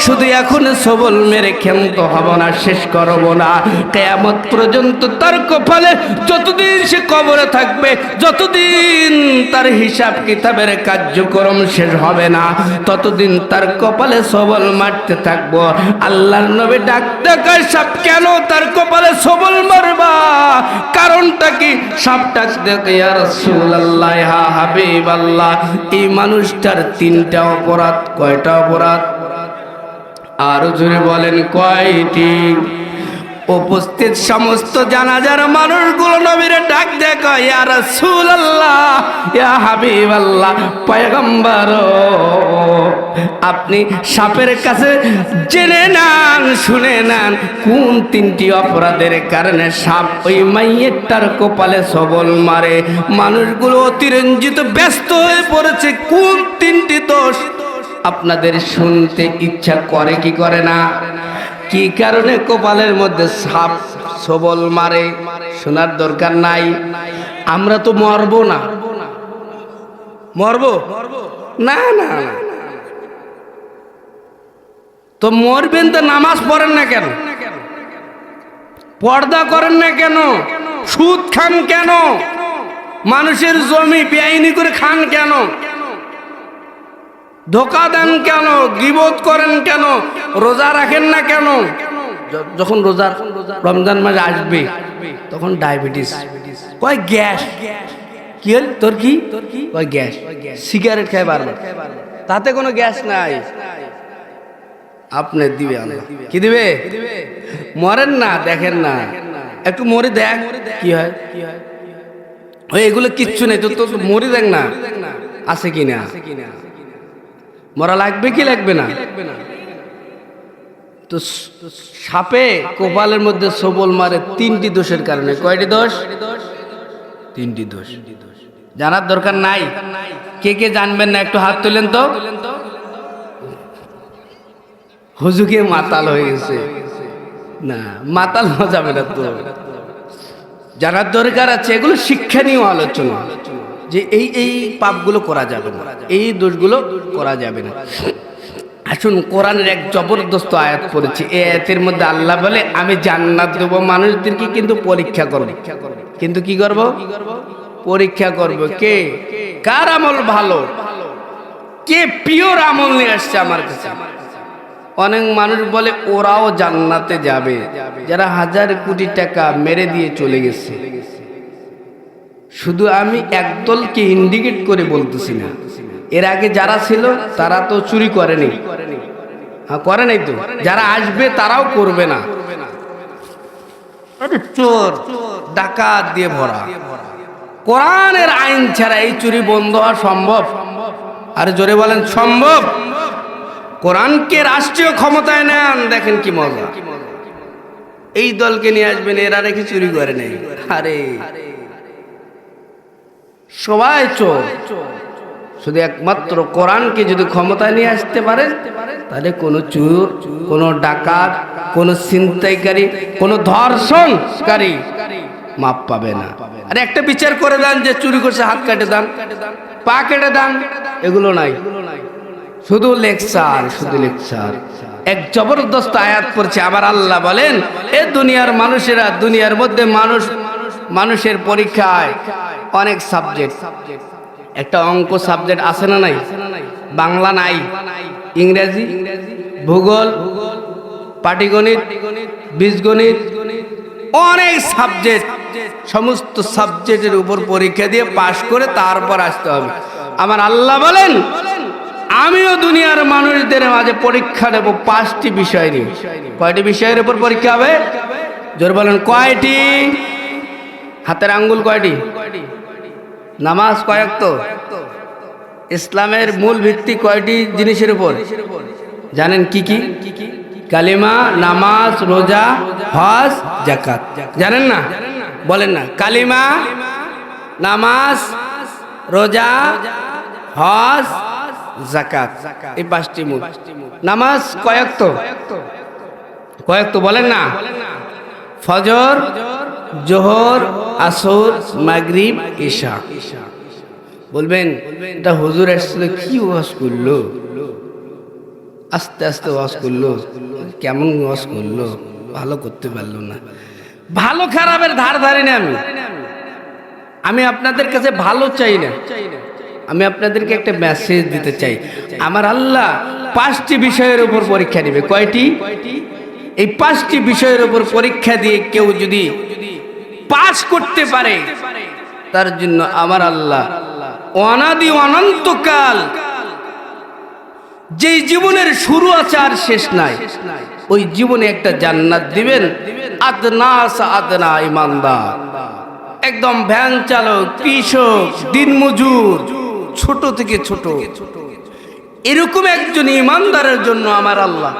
Speaker 1: শুধু এখন সবল মেরে ক্ষান্ত হব না, শেষ করব না। কিয়ামত পর্যন্ত তার কপালে যতদিন সে কবরে থাকবে, যতদিন তার হিসাব কিতাবের কার্যক্রম শেষ হবে না, ততদিন তার কপালে সবল মারতে থাকবো। আল্লাহর নবী ডাকতে কয়, সাপ কেন তার কপালে সবল মারবা? কারণটা কি? সাপ ডাকতে কয়, ইয়া রাসূলুল্লাহ, ইয়া হাবিবাল্লাহ, এই মানুষটার তিনটা অপরাধ। কয়টা অপরাধ? আর জোরে বলেন, কয়টি? উপস্থিত সমস্ত জানাজার মানুষগুলো নবীরে ডাক দিয়ে কয়, ইয়া রাসূলুল্লাহ, ইয়া হাবিবাল্লাহ, পয়গম্বর, আপনি সাপের কাছে জেনে নেন, শুনে নেন, কোন তিনটি অপরাধের কারণে সাপ ওই মাইয়েরটার কপালে সবল মারে। মানুষগুলো অতিরঞ্জিত ব্যস্ত হয়ে পড়েছে। কোন তিনটি দোষ আপনাদের শুনতে ইচ্ছা করে কি করে না? কি কারণে কপালের মধ্যে সাপ সবল মারে? শোনার দরকার নাই। আমরা তো মরবো না, মরবো না, না না, তো মরবেন তো নামাজ পড়েন না কেন? পর্দা করেন না কেন? সুদ খান কেন? মানুষের জমি বেআইনি করে খান কেন? ধোকা দেন কেন? গীবত করেন কেন? রোজা রাখেন না কেন? যখন রমজান মাস আসবে তখন ডায়াবেটিস, কয় গ্যাস। কি হল তোর? কি কয় গ্যাস? সিগারেট খায় বারবার, তাতে কোনো গ্যাস নাই। আপনি দিবে আল্লাহ, কি দিবে? মরেন না, দেখেন না, একটু মরে দেখ কি হয়। ওই এগুলো কিচ্ছু নেই, তো মরে দেখ না আছে কিনা। মরা লাগবে কি লাগবে না? তো সাপে কপালের মধ্যে সবল মারে তিনটি দোষের কারণে। কয়টি দোষ? তিনটি দোষ। জানার দরকার নাই। কে কে জানবেন না একটু হাত তুলেন তো। হুজুকে মাতাল হয়ে গেছে না, মাতাল হওয়া যাবে না তো। জানার দরকার আছে, এগুলো শিক্ষণীয় আলোচনা, যে এই পাপগুলো করা যাবে না, এই দোষগুলো করা যাবে না। আসুন, কোরআনের এক জবরদস্ত আয়াত পড়েছি। এই আয়াতের মধ্যে আল্লাহ বলে, আমি জান্নাত দেব মানুষদেরকে, কিন্তু পরীক্ষা করব। কিন্তু কি করব? পরীক্ষা করব। কে কার আমল ভালো, কে পিওর আমল নিয়ে আসছে আমার কাছে। অনেক মানুষ বলে ওরাও জান্নাতে যাবে, যারা 1000 কোটি টাকা মেরে দিয়ে চলে গেছে। শুধু আমি একদলকে ইন্ডিকেট করে বলতেছি না, এর আগে যারা ছিল তারা তো চুরি করেনি, করে নাই তো, যারা আসবে তারাও করবে না। চোর ডাকাত দিয়ে ভরা। কোরআনের আইন ছাড়া এই চুরি বন্ধ হওয়া সম্ভব? আরে জোরে বলেন, সম্ভব? কোরআনকে রাষ্ট্রীয় ক্ষমতায় নেন, দেখেন কি মজা। এই দলকে নিয়ে আসবেন, এরা রেখে চুরি করে নেই। আরে সবাই চোর, শুধু একমাত্র কোরআনকে যদি ক্ষমতায় নিয়ে আসতে পারে, তাহলে কোনো চোর, কোনো ডাকাত, কোনো ছিনতাইকারী, কোনো ধর্ষণকারী মাপ পাবে না। আরে একটা বিচার করে দেন, যে চুরি করছে হাত কেটে দেন, পা কেটে দেন, এগুলো নাই, শুধু লেকচার, শুধু লেকচার। এক জবরদস্ত আয়াত পড়ছে, আবার আল্লাহ বলেন এ দুনিয়ার মানুষেরা, দুনিয়ার মধ্যে মানুষের পরীক্ষায় অনেক সাবজেক্ট, একটা অঙ্ক সাবজেক্ট আছে না নাই? বাংলা নাই, ইংরেজি, ভূগোল, পাটিগণিত, বীজগণিত, অনেক সাবজেক্ট। সমস্ত সাবজেক্টের উপর পরীক্ষা দিয়ে পাশ করে তারপর আসতে হবে। আমার আল্লাহ বলেন আমিও দুনিয়ার মানুষদের মাঝে পরীক্ষা নেব 5টি বিষয় নিয়ে। কয়টি বিষয়ের উপর পরীক্ষা হবে? জোর বলেন কয়টি? হাতের আঙ্গুল কয়টি? নামাজ কয়েক? ইসলামের মূল ভিত্তি কয়টি জিনিসের উপর জানেন? কি কি? কালিমা, নামাজ, রোজা, হজ, যাকাত। জানেন না? বলেন না। কালিমা, নামাজ, রোজা, হজ, যাকাত, এই 5টি মূল। নামাজ কয়েক? বলেন না। ফজর, জোহর, আসর, মাগরিব, ইশা। বলবেন এটা হুজুর আসলে কি ওয়াজ করলো, আস্তে আস্তে ওয়াজ করলো, কেমন ওয়াজ করলো, ভালো করতে পারলো না। ভালো খারাপের ধার ধারি না। আমি আপনাদের কাছে ভালো চাই না, আমি আপনাদেরকে একটা মেসেজ দিতে চাই। আমার আল্লাহ 5টি বিষয়ের উপর পরীক্ষা নেবে। কয়টি? এই 5টি বিষয়ের উপর পরীক্ষা দিয়ে কেউ যদি পাস করতে পারে, তার জন্য আমার আল্লাহ অনাদি অনন্তকাল যেই জীবনের শুরু আছে আর শেষ নাই, ওই জীবনে একটা জান্নাত দিবেন। আদনা ইমানদার, একদম ভ্যান চালক, কৃষক, দিনমজুর, ছোট থেকে ছোট, এরকম একজন ইমানদারের জন্য আমার আল্লাহ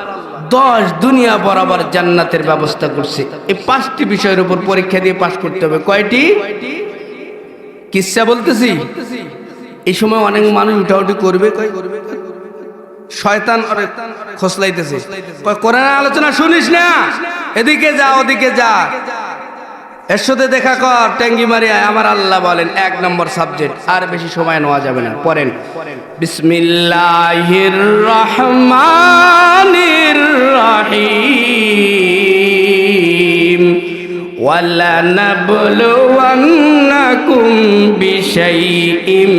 Speaker 1: 10 দুনিয়া বরাবর জান্নাতের ব্যবস্থা করছে। এই 5টি বিষয়ের উপর পরীক্ষা দিয়ে পাশ করতে হবে। কয়টি? কিচ্ছা বলতেছি, এই সময় অনেক মানুষ উঠাউঠি করবে, শয়তান খোসলাইতেছে, কোরআন আলোচনা শুনিস না, এদিকে যা ওদিকে যা, এর সাথে দেখা কর, ট্যাঙ্গি মারিয়া। আমার আল্লাহ বলেন 1 নম্বর সাবজেক্ট, আর বেশি সময় নেওয়া যাবে না। পড়েন বিসমিল্লাহির রহমানির রহিম। ওয়ালা নাবলুওয়ান্নাকুম বিশাইইম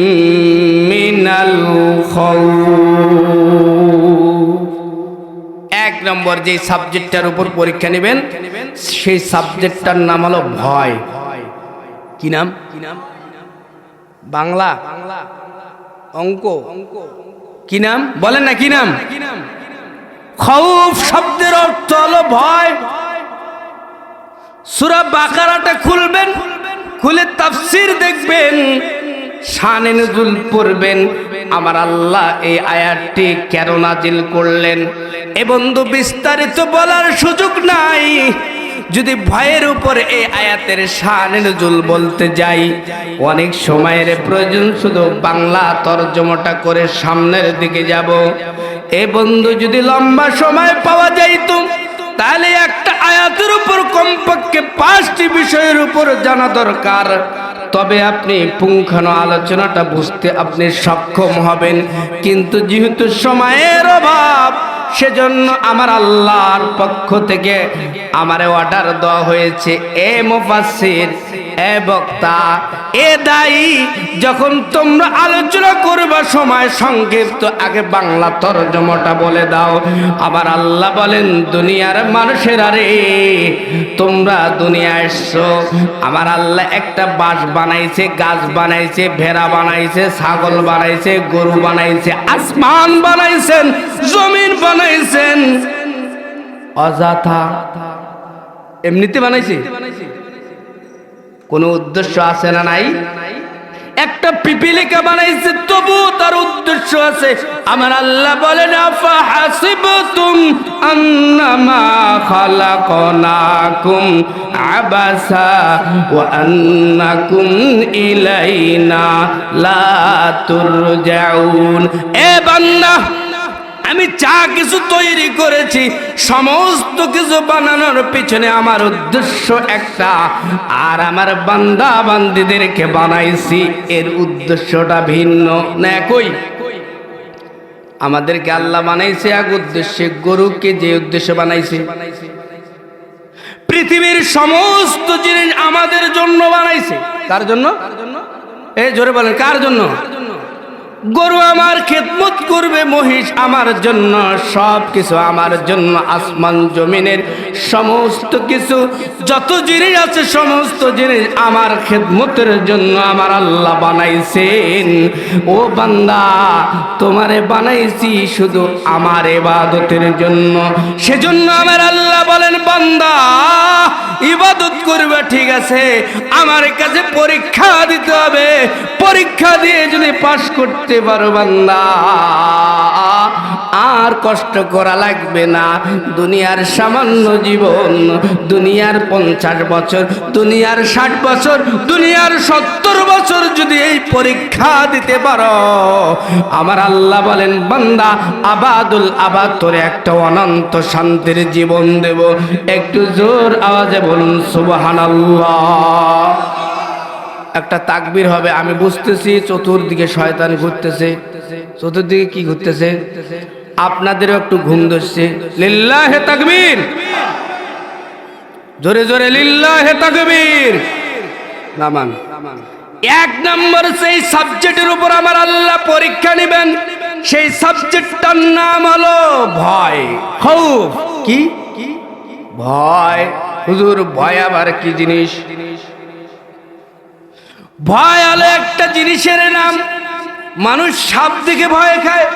Speaker 1: মিনাল খাউফ। 1 নম্বর যে সাবজেক্টটার উপর পরীক্ষা নেবেন, সেই সাবজেক্টটার নাম হলো ভয়। কি নাম? বাংলা, অঙ্ক, কি নাম? বলেন না, কি নাম? খাউফ শব্দের অর্থ হলো ভয়। সূরা বাকারাটা খুলবেন, খুলে তাফসীর দেখবেন, শানে নুজুল পড়বেন। আমার আল্লাহ এই আয়াতটি কেন নাজিল করলেন, এ বন্ধু বিস্তারিত বলার সুযোগ নাই। যদি ভয়ের উপরে এই আয়াতের শানে নুজুল বলতে যাই, অনেক সময়ের প্রয়োজন, শুধু বাংলা তরজমাটা করে সামনের দিকে যাব। এ বন্ধু যদি লম্বা সময় পাওয়া যাইত, তাহলে একটা আয়াতের উপর কমপক্ষে 5টি বিষয়ের উপর জানা দরকার, তবে আপনি পুঙ্খানু আলোচনাটা বুঝতে আপনি সক্ষম হবেন। কিন্তু যেহেতু সময়ের অভাব, সেজন্য আমার আল্লাহর পক্ষ থেকে আমারে অর্ডার দেওয়া হয়েছে, এ মুফাসসির, এ বক্তা, এ দায়ী, যখন তোমরা আলোচনা করবা সময় সংক্ষিপ্ত আগে বাংলা তরজমাটা বলে দাও। আবার আল্লাহ বলেন দুনিয়ার মানুষেরা রে, তোমরা দুনিয়ায় এসছো, আমার আল্লাহ একটা বাঁশ বানাইছে, গাছ বানাইছে, ভেড়া বানাইছে, ছাগল বানাইছে, গরু বানাইছে, আসমান বানাইছেন, জমিন বানাইছেন, অযথা এমনিতে বানাইছে? কোন উদ্দেশ্য আছে না নাই? একটা পিপিলিকা বানাইছে, তবু তার উদ্দেশ্য আছে। আমার আল্লাহ বলেন আফা হাসিবতুম আন্নামা খালাকনাকুম আবাসা ওয়া আন্নাকুম ইলাইনা লা তুরজাউন। এ বান্দা, আমি যা কিছু তৈরি করেছি, সমস্ত কিছু বানানোর পিছনে আমার উদ্দেশ্য একটা, আর আমার বান্দা বান্দীদেরকে বানাইছি, এর উদ্দেশ্যটা ভিন্ন না একই? আমাদেরকে আল্লাহ বানাইছে এক উদ্দেশ্যে, গরুকে যে উদ্দেশ্যে বানাইছে। পৃথিবীর সমস্ত জিনিস আমাদের জন্য বানাইছে। কার জন্য? এই জোরে বলেন, কার জন্য? গরু আমার খেদমত করবে, মহিষ আমার জন্য, সব কিছু আমার জন্য। আসমান জমিনের সমস্ত কিছু যত জিনিস আছে সমস্ত জিনিস আমার খেদমতের জন্য আমার আল্লাহ বানাইছেন। ও বান্দা, তোমারে বানাইছি শুধু আমার ইবাদতের জন্য। সেজন্য আমার আল্লাহ বলেন, বান্দা ইবাদত করবে ঠিক আছে, আমার কাছে পরীক্ষা দিতে হবে। পরীক্ষা দিয়ে যদি পাশ করতে পারো বান্দা, আর কষ্ট করা লাগবে না। দুনিয়ার সামান্য জীবন, দুনিয়ার 50 বছর, দুনিয়ার 60 বছর, দুনিয়ার 70 বছর যদি এই পরীক্ষা দিতে পারো, আমার আল্লাহ বলেন, বান্দা আবাদুল আবাদ তোরে একটা অনন্ত শান্তির জীবন দেব। একটু জোর আওয়াজে বলুন সুবহানাল্লাহ। একটা তাকবীর হবে। আমি বুঝতেছি চতুর্দিকে শয়তান ঘুরতেছে। চতুর্দিকে কি ঘুরতেছে? আপনাদেরও একটু ঘুম ধরছে। লিল্লাহে তাকবীর, জোরে জোরে লিল্লাহে তাকবীর। নামান। এক নম্বর সেই সাবজেক্টের উপর আমার আল্লাহ পরীক্ষা নেবেন। সেই সাবজেক্টটার নাম হলো ভয়, খৌফ। কি ভয়? হুজুর ভয় আবার কি জিনিস? ভয় হলো একটা জিনিসের নাম। মানুষ সাপ দেখে ভয় খায়,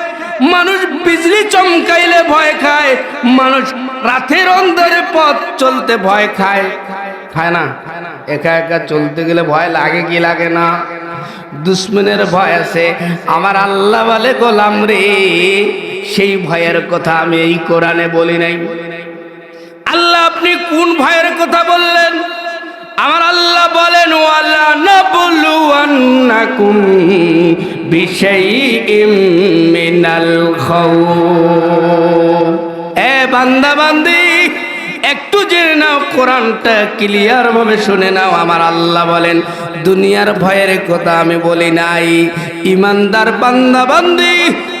Speaker 1: মানুষ বিজলি চমকাইলে ভয় খায়, মানুষ রাতের অন্ধকারে পথ চলতে ভয় খায়। খায় না? একা একা চলতে গেলে ভয় লাগে কি লাগে না? দুশ্মনের ভয় আছে। আমার আল্লাহ বলে, গোলাম রে, সেই ভয়ের কথা আমি এই কোরআনে বলি নাই। আল্লাহ আপনি কোন ভয়ের কথা বললেন? আমার আল্লাহ বলেন, ওয়ালা নাবলুওয়ান্নাকুম বিশাইইম মিনাল খাউফ। এ বান্দা বান্দি, একটু জেনে নাও, কোরআনটা ক্লিয়ার ভাবে শুনে নাও। আমার আল্লাহ বলেন, দুনিয়ার ভয়ের কথা আমি বলি নাই। ইমানদার বান্দা বান্দি,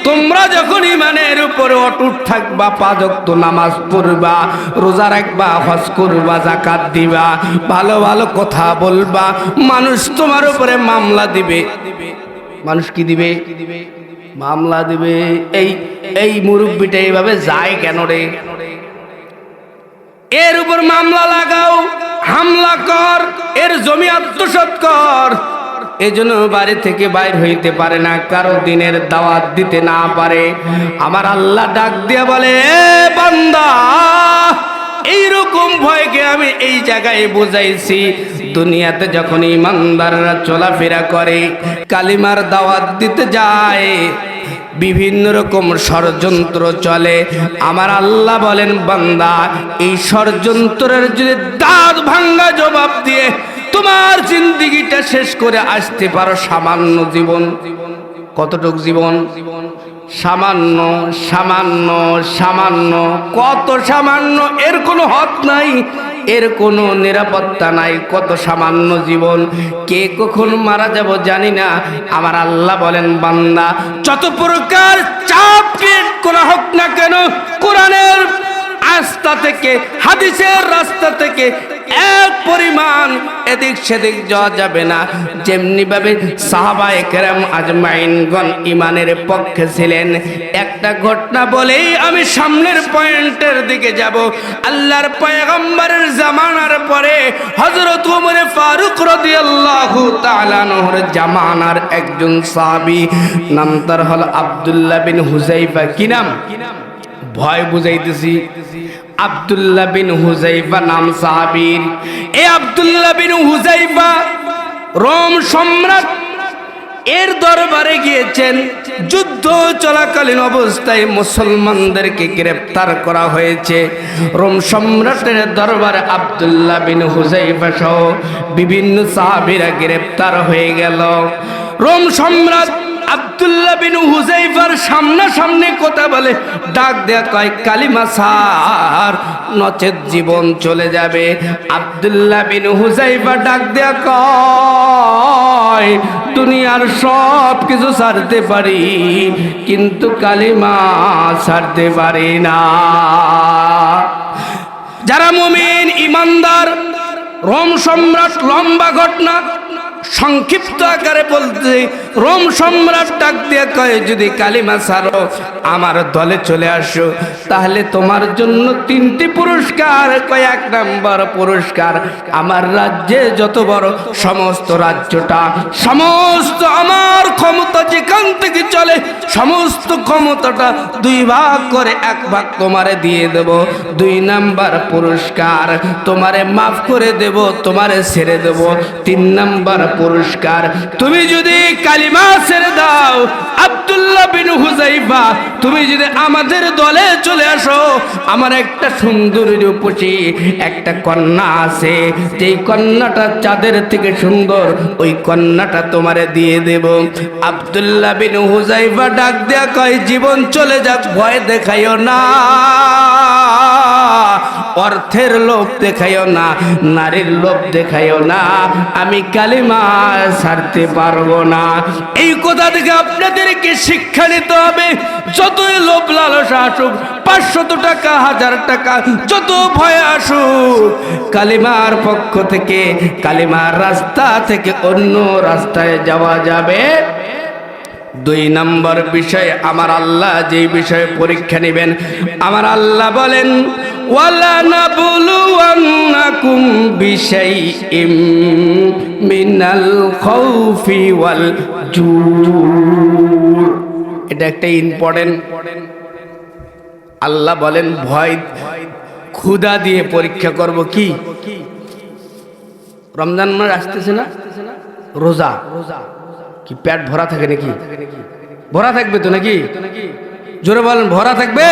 Speaker 1: তোমরা যখন ইমানের উপরে অটুট থাকবা, 5 ওয়াক্ত নামাজ পড়বা, রোজা রাখবা, হজ করবা, যাকাত দিবা, ভালো ভালো কথা বলবা, মানুষ তোমার উপরে মামলা দিবে। মানুষ কি দিবে? মামলা দিবে। এই মুরব্বিটা এইভাবে যায় কেন রে? এর উপর মামলা লাগাও, হামলা কর, এর জমি আত্মসাৎ কর। এজন্য বাড়ি থেকে বাইর হইতে পারে না, কারো দিনের দাওয়াত দিতে না পারে। আমার আল্লাহ ডাক দিয়ে বলে, এ বান্দা, এইরকম ভয়কে আমি এই জায়গায় বুঝাইছি। দুনিয়াতে যখন ইমানদাররা চলাফেরা করে, কালিমার দাওয়াত দিতে যায়, বিভিন্ন রকম ষড়যন্ত্র চলে। আমার আল্লাহ বলেন, বান্দা, এই ষড়যন্ত্রের যদি দাঁত ভাঙ্গা জবাব দিয়ে তোমার জিন্দেগিটা শেষ করে আসতে পারো, সামান্য জীবন। কতটুক জীবন? সামান্য, সামান্য, সামান্য। কত সামান্য? এর কোনো হদ নাই, এর কোনো নিরাপত্তা নাই। কত সামান্য জীবন, কে কখন মারা যাব জানি না। আমার আল্লাহ বলেন, বান্দা, যত প্রকার চাপ ক্রিয়েট করা হোক না কেন, কোরআনের রাস্তা থেকে, হাদিসের রাস্তা থেকে এক পরিমাণ এদিক সেদিক যাওয়া যাবে না। যেমনি ভাবে সাহাবায়ে কেরাম আজমাইনগণ ইমানের পক্ষে ছিলেন। একটা ঘটনা বলেই আমি সামনের পয়েন্টের দিকে যাব। আল্লাহর পয়গম্বরের জামানার পরে হযরত ওমর ফারুক রাদিয়াল্লাহু তাআলা আনহুর জামানার একজন সাহাবী, নাম তার হলো আব্দুল্লাহ বিন হুযাইফা। কি নাম? ভয় বুঝাইতেছি। আব্দুল্লাহ বিন হুযাইফা নাম সাহাবীর। এই আব্দুল্লাহ বিন হুযাইফা রোম সম্রাট এর দরবারে গিয়েছেন। যুদ্ধ চলাকালীন অবস্থায় মুসলমানদেরকে গ্রেফতার করা হয়েছে। রোম সম্রাটের দরবারে আব্দুল্লাহ বিন হুযাইফা সহ বিভিন্ন সাহাবীরা গ্রেফতার হয়ে গেল। রোম সম্রাট আব্দুল্লাহ বিন হুযাইফার সামনাসামনি কথা বলে ডাক দেয়া কয় কালিমা সার নচেত জীবন চলে যাবে। আব্দুল্লাহ বিন হুযাইফা ডাক দেয়া কয় দুনিয়ার সব কিছু ছাড়তে পারি কিন্তু কালিমা ছাড়তে পারি না। যারা মুমিন ইমানদার, রোম সম্রাট লম্বা ঘটনা সংক্ষিপ্ত আকারে বলতে, রোম সম্রাট ডাক দিয়ে কয় যদি কালিমা ছাড়ো আমার দলে চলে আসো তাহলে তোমার জন্য 3টি পুরস্কার। কয় 1 নাম্বার পুরস্কার আমার রাজ্যে যত বড় সমস্ত রাজ্যটা, সমস্ত আমার ক্ষমতা যেখান থেকে চলে সমস্ত ক্ষমতাটা 2 ভাগ করে 1 ভাগ তোমারে দিয়ে দেব। 2 নাম্বার পুরস্কার তোমারে মাফ করে দেব, তোমারে ছেড়ে দেব। 3 নাম্বার পুরস্কার তুমি যদি কালিমা ছেড়ে দাও আব্দুল্লাহ বিন হুযাইফা, তুমি যদি আমাদের দলে চলে আসো, আমার একটা সুন্দর রূপসী একটা কন্যা আছে, যেই কন্যাটা চাঁদের থেকে সুন্দর, ওই কন্যাটা তোমারে দিয়ে দেব। আব্দুল্লাহ বিন হুযাইফা ডাক দেয়া কয় জীবন চলে যাক ভয় দেখাইও না, অর্থের লোভ দেখাইও না, নারীর লোভ দেখাইও না, আমি কালিমা ছাড়তে পারবো না। এই কথা থেকে আপনাদেরকে শিক্ষা নিতে হবে। যতই লোভ লালসা আসুক, 500 টাকা 1000 টাকা যত ভয় আসুক, কালিমার পক্ষ থেকে কালিমার রাস্তা থেকে অন্য রাস্তায় যাওয়া যাবে। 2 নম্বর বিষয় আমার আল্লাহ যেই বিষয়ে পরীক্ষা নেবেন, আমার আল্লাহ বলেন ওয়ালা নাবলুওয়ান্নাকুম বিশাইইম মিনাল খাউফি ওয়াল জু। এটা একটা ইম্পর্টেন্ট। আল্লাহ বলেন ভয় ক্ষুধা দিয়ে পরীক্ষা করব। কি রমজান মাস আসতেছে না, রোজা কি পেট ভরা থাকে নাকি? ভরা থাকবে তো নাকি? জোরে বলেন ভরা থাকবে।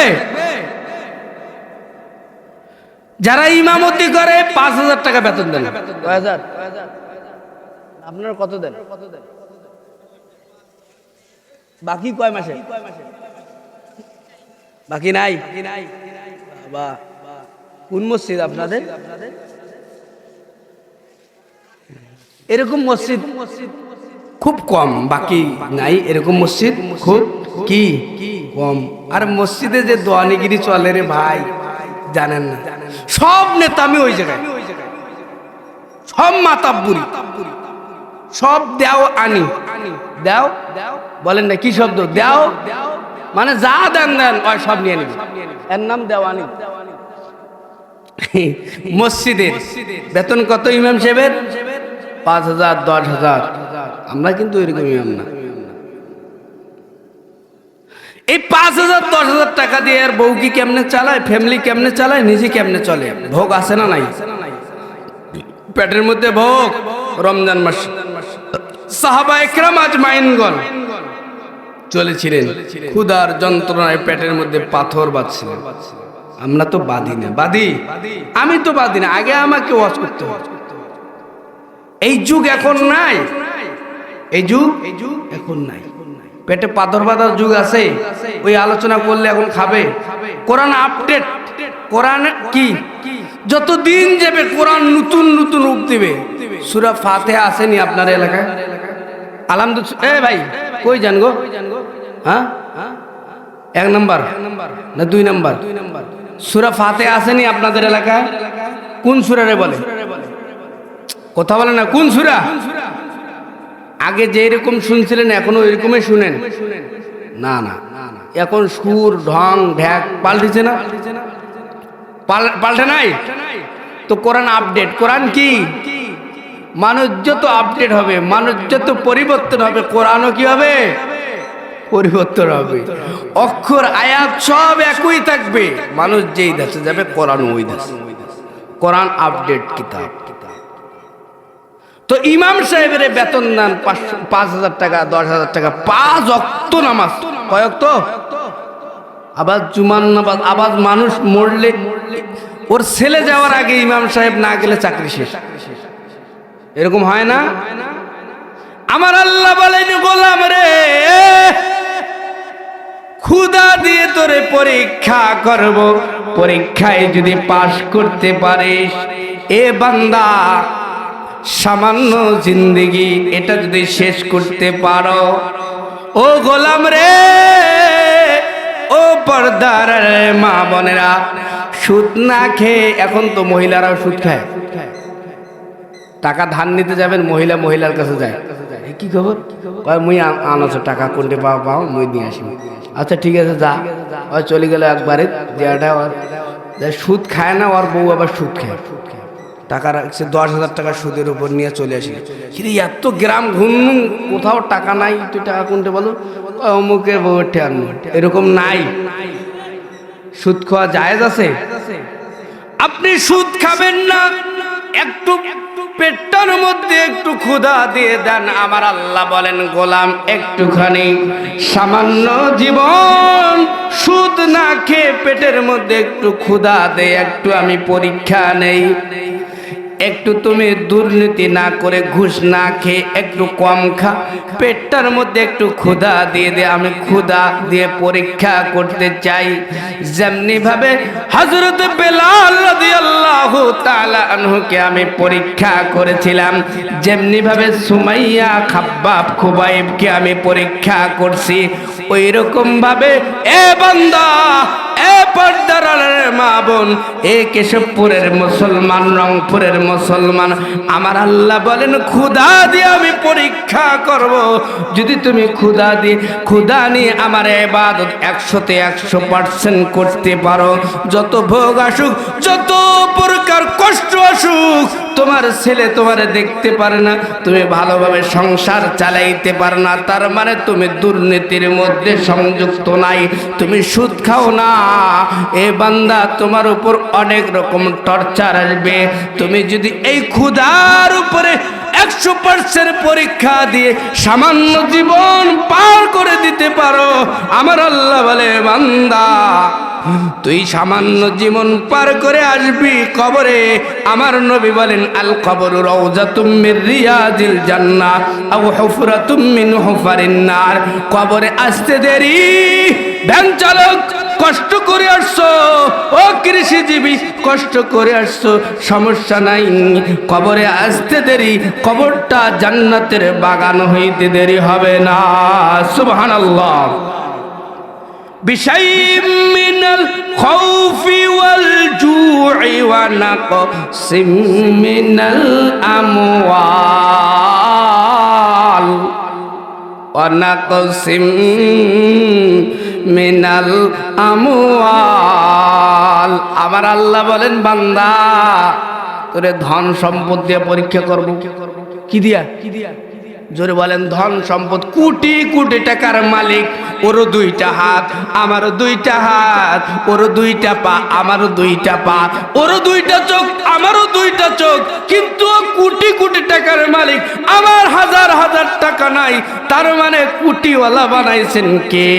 Speaker 1: যারা ইমামতি করে 5000 টাকা বেতন দেন, 2000 আপনারা কত দেন? বাকি কয় মাসে? বাকি নাই। বাবা কোন মসজিদ আপনাদের? এরকম মসজিদ খুব কম, বাকি নাই এরকম মসজিদ খুব কি কম। আর মসজিদে যে দোয়ানিগিরি চলে রে ভাই, জানেন না? সব নেতামি ওই জায়গায়, সব মাতাব্বুরি, সব দেও আনি দেও বলেন না কি শব্দ? দেও মানে যা দেন দেন ওই সব নিয়ে নিবি, এর নাম দেওয়ানি। মসজিদের বেতন কত ইমাম সাহেবের? 5000 10,000। আমরা কিন্তু এরকম ইমাম না। এই 5000 10,000 টাকা দিয়ে আর বউ কি কেমনে চালায়, ফ্যামিলি কেমনে চালায়, নিজে কেমনে চলে? ভোগ আছে না নাই? পেটের মধ্যে ভোগ। রমজান মাস সাহাবা একরাম আজমাইনগণ চলেছিলেন, ক্ষুধার যন্ত্রণায় পেটের মধ্যে পাথর বাজছিলেন। আমরা তো বাদি না, বাদি আমি তো বাদি না, আগে আমাকে ওয়াজ করতে হবে। এই যুগ এখন নাই, এই যুগ এখন নাই। পেটে পাথর বাঁধার যুগ আছে, ওই আলোচনা করলে এখন খাবে। কোরআন আপডেট, কোরআন কি যতদিন যাবে কোরআন নতুন নতুন রূপ দিবে। সূরা ফাতিহা আসেনি আপনার এলাকায়? আলহামদুলিল্লাহ। এ ভাই কই যান গো? হ্যাঁ 1 নাম্বার না 2 নাম্বার? সূরা ফাতিহা আসেনি আপনাদের এলাকায়? কোন সূরা রে বলে? কথা বলে না, কোন সূরা? আগে যে এরকম শুনছিলেন এখনো এরকমই শুনেন? না না, এখন সুর ঢং ঢ্যাক পাল্টেছে না? পাল্টে নাই তো। কোরআন আপডেট। কোরআন কি? মানুষ যত আপডেট হবে, মানুষ যত পরিবর্তন হবে, কোরআনও কি হবে? পরিবর্তন হবে। অক্ষর আয়াত সব একই থাকবে, মানুষ যেই দেশে যাবে কোরআন ওই দেশ। কোরআন আপডেট কিতাব। তো ইমাম সাহেবের বেতন দেন 5000 টাকা 10,000 টাকা, 5 ওয়াক্ত নামাজ। কয় ওয়াক্ত? আবার জুমার নামাজ। আবার মানুষ মরলে ওর ছেলে যাওয়ার আগে ইমাম সাহেব না গেলে চাকরি শেষ। এরকম হয় না? আমার আল্লাহ বলেন গোলাম রে ক্ষুধা দিয়ে তোরে পরীক্ষা করব, পরীক্ষায় যদি পাশ করতে পারিস, এ বান্দা সামান্য জিন্দেগি এটা যদি শেষ করতে পারো, ও গোলাম রে, ও পর্দার মা বোনেরা, সুদ না খেয়ে, এখন তো মহিলারাও সুদ খায়, টাকা ধার নিতে যাবেন, মহিলার কাছে যায়, কি খবর, মুই আনছো টাকা কোনটা পাও মুই নিয়ে আসি, আচ্ছা ঠিক আছে যা, ওই চলে গেল একবারে, যেটা সুদ খায় না, ওর বউ আবার সুদ খায়, টাকা রাখছে 10,000 টাকা সুদের উপর নিয়ে চলে আসি, কিন্তু এত গ্রাম ঘুরলুম কোথাও টাকা নাই, তুই টাকা কোনটা বলো, অমুকের বউয়ের ঠেয়ান, এরকম নাই। সুদ খাওয়া জায়েজ আছে? আপনি সুদ খাবেন না, একটু পেটটার মধ্যে একটু ক্ষুধা দিয়ে দেন, আমার আল্লাহ বলেন গোলাম একটুখানি সামান্য জীবন সুদ না খেয়ে পেটের মধ্যে একটু ক্ষুধা দে, একটু আমি পরীক্ষা নেই, একটু তুমি দুর্নীতি না করে ঘুষ না খেয়ে একটু কম খা, পেটটার মধ্যে একটু ক্ষুধা দিয়ে দে, আমি ক্ষুধা দিয়ে পরীক্ষা করতে চাই। যেমনি ভাবে হযরত বেলাল রাদিয়াল্লাহু তাআলা আনহুকে আমি পরীক্ষা করেছিলাম, যেমনি ভাবে সুমাইয়া খাব্বাব খুবাইবকে আমি পরীক্ষা করছি, ওই রকম ভাবে এ বান্দা, এ পর্দার মা বোন, এ কেশবপুরের মুসলমান, রংপুরের মুসলমান, আমার আল্লাহ বলেন ক্ষুধা দিয়ে আমি পরীক্ষা করব, যদি তুমি ক্ষুধা নিয়ে আমার ইবাদত 100-তে 100% করতে পারো, যত ভোগ আসুক, যত প্রকার কষ্ট আসুক, তোমার ছেলে তোমারে দেখতে পারে না, তুমি ভালোভাবে সংসার চালাইতে পারো না, তার মানে তুমি দুর্নীতির মধ্যে সংযুক্ত নাই, তুমি সুদ খাও না, এ বান্দা তোমার উপর অনেক রকম টর্চার আসবে, তুমি যদি এই ক্ষুধার উপরে 100% পরীক্ষা দিয়ে সামান্য জীবন পার করে দিতে পারো, আমার আল্লাহ বলে বান্দা তুই সামান্য জীবন পার করে আসবি কবরে, আমার নবী বলেন আল কবরু রাউযাতুম মির রিয়াজিল জান্নাহ আও হুফরাতুম মিন হুফারিন নার, কবরে আসতে দেরি, ভ্যান চালক কষ্ট করে আসছো, ও কৃষিজীবী কষ্ট করে আসছো, সমস্যা নাই, কবরে আসতে দেরি, কবরটা জান্নাতের বাগান হইতে দেরি হবে না। সুবহানাল্লাহ। বিশাইইম মিনাল খাউফি ওয়াল জু'i ওয়া নাকসিম মিনাল আমওয়াল ওয়া নাকসিম মিনাল আমওয়াল, আমার আল্লাহ বলেন বান্দা তোরে ধন সম্পদ দিয়ে পরীক্ষা করব, কি দিয়া, জোরে বলেন, ধন সম্পদ, কোটি কোটি টাকার মালিক, ওরও 2টা হাত, আমারও 2টা হাত, ওরও 2টা পা, আমারও 2টা পা, ওরও 2টা চোখ, আমারও 2টা চোখ, কিন্তু কোটি কোটি টাকার মালিক, আমার হাজার হাজার টাকা নাই, তার মানে কোটিওয়ালা বানাইছেন কে?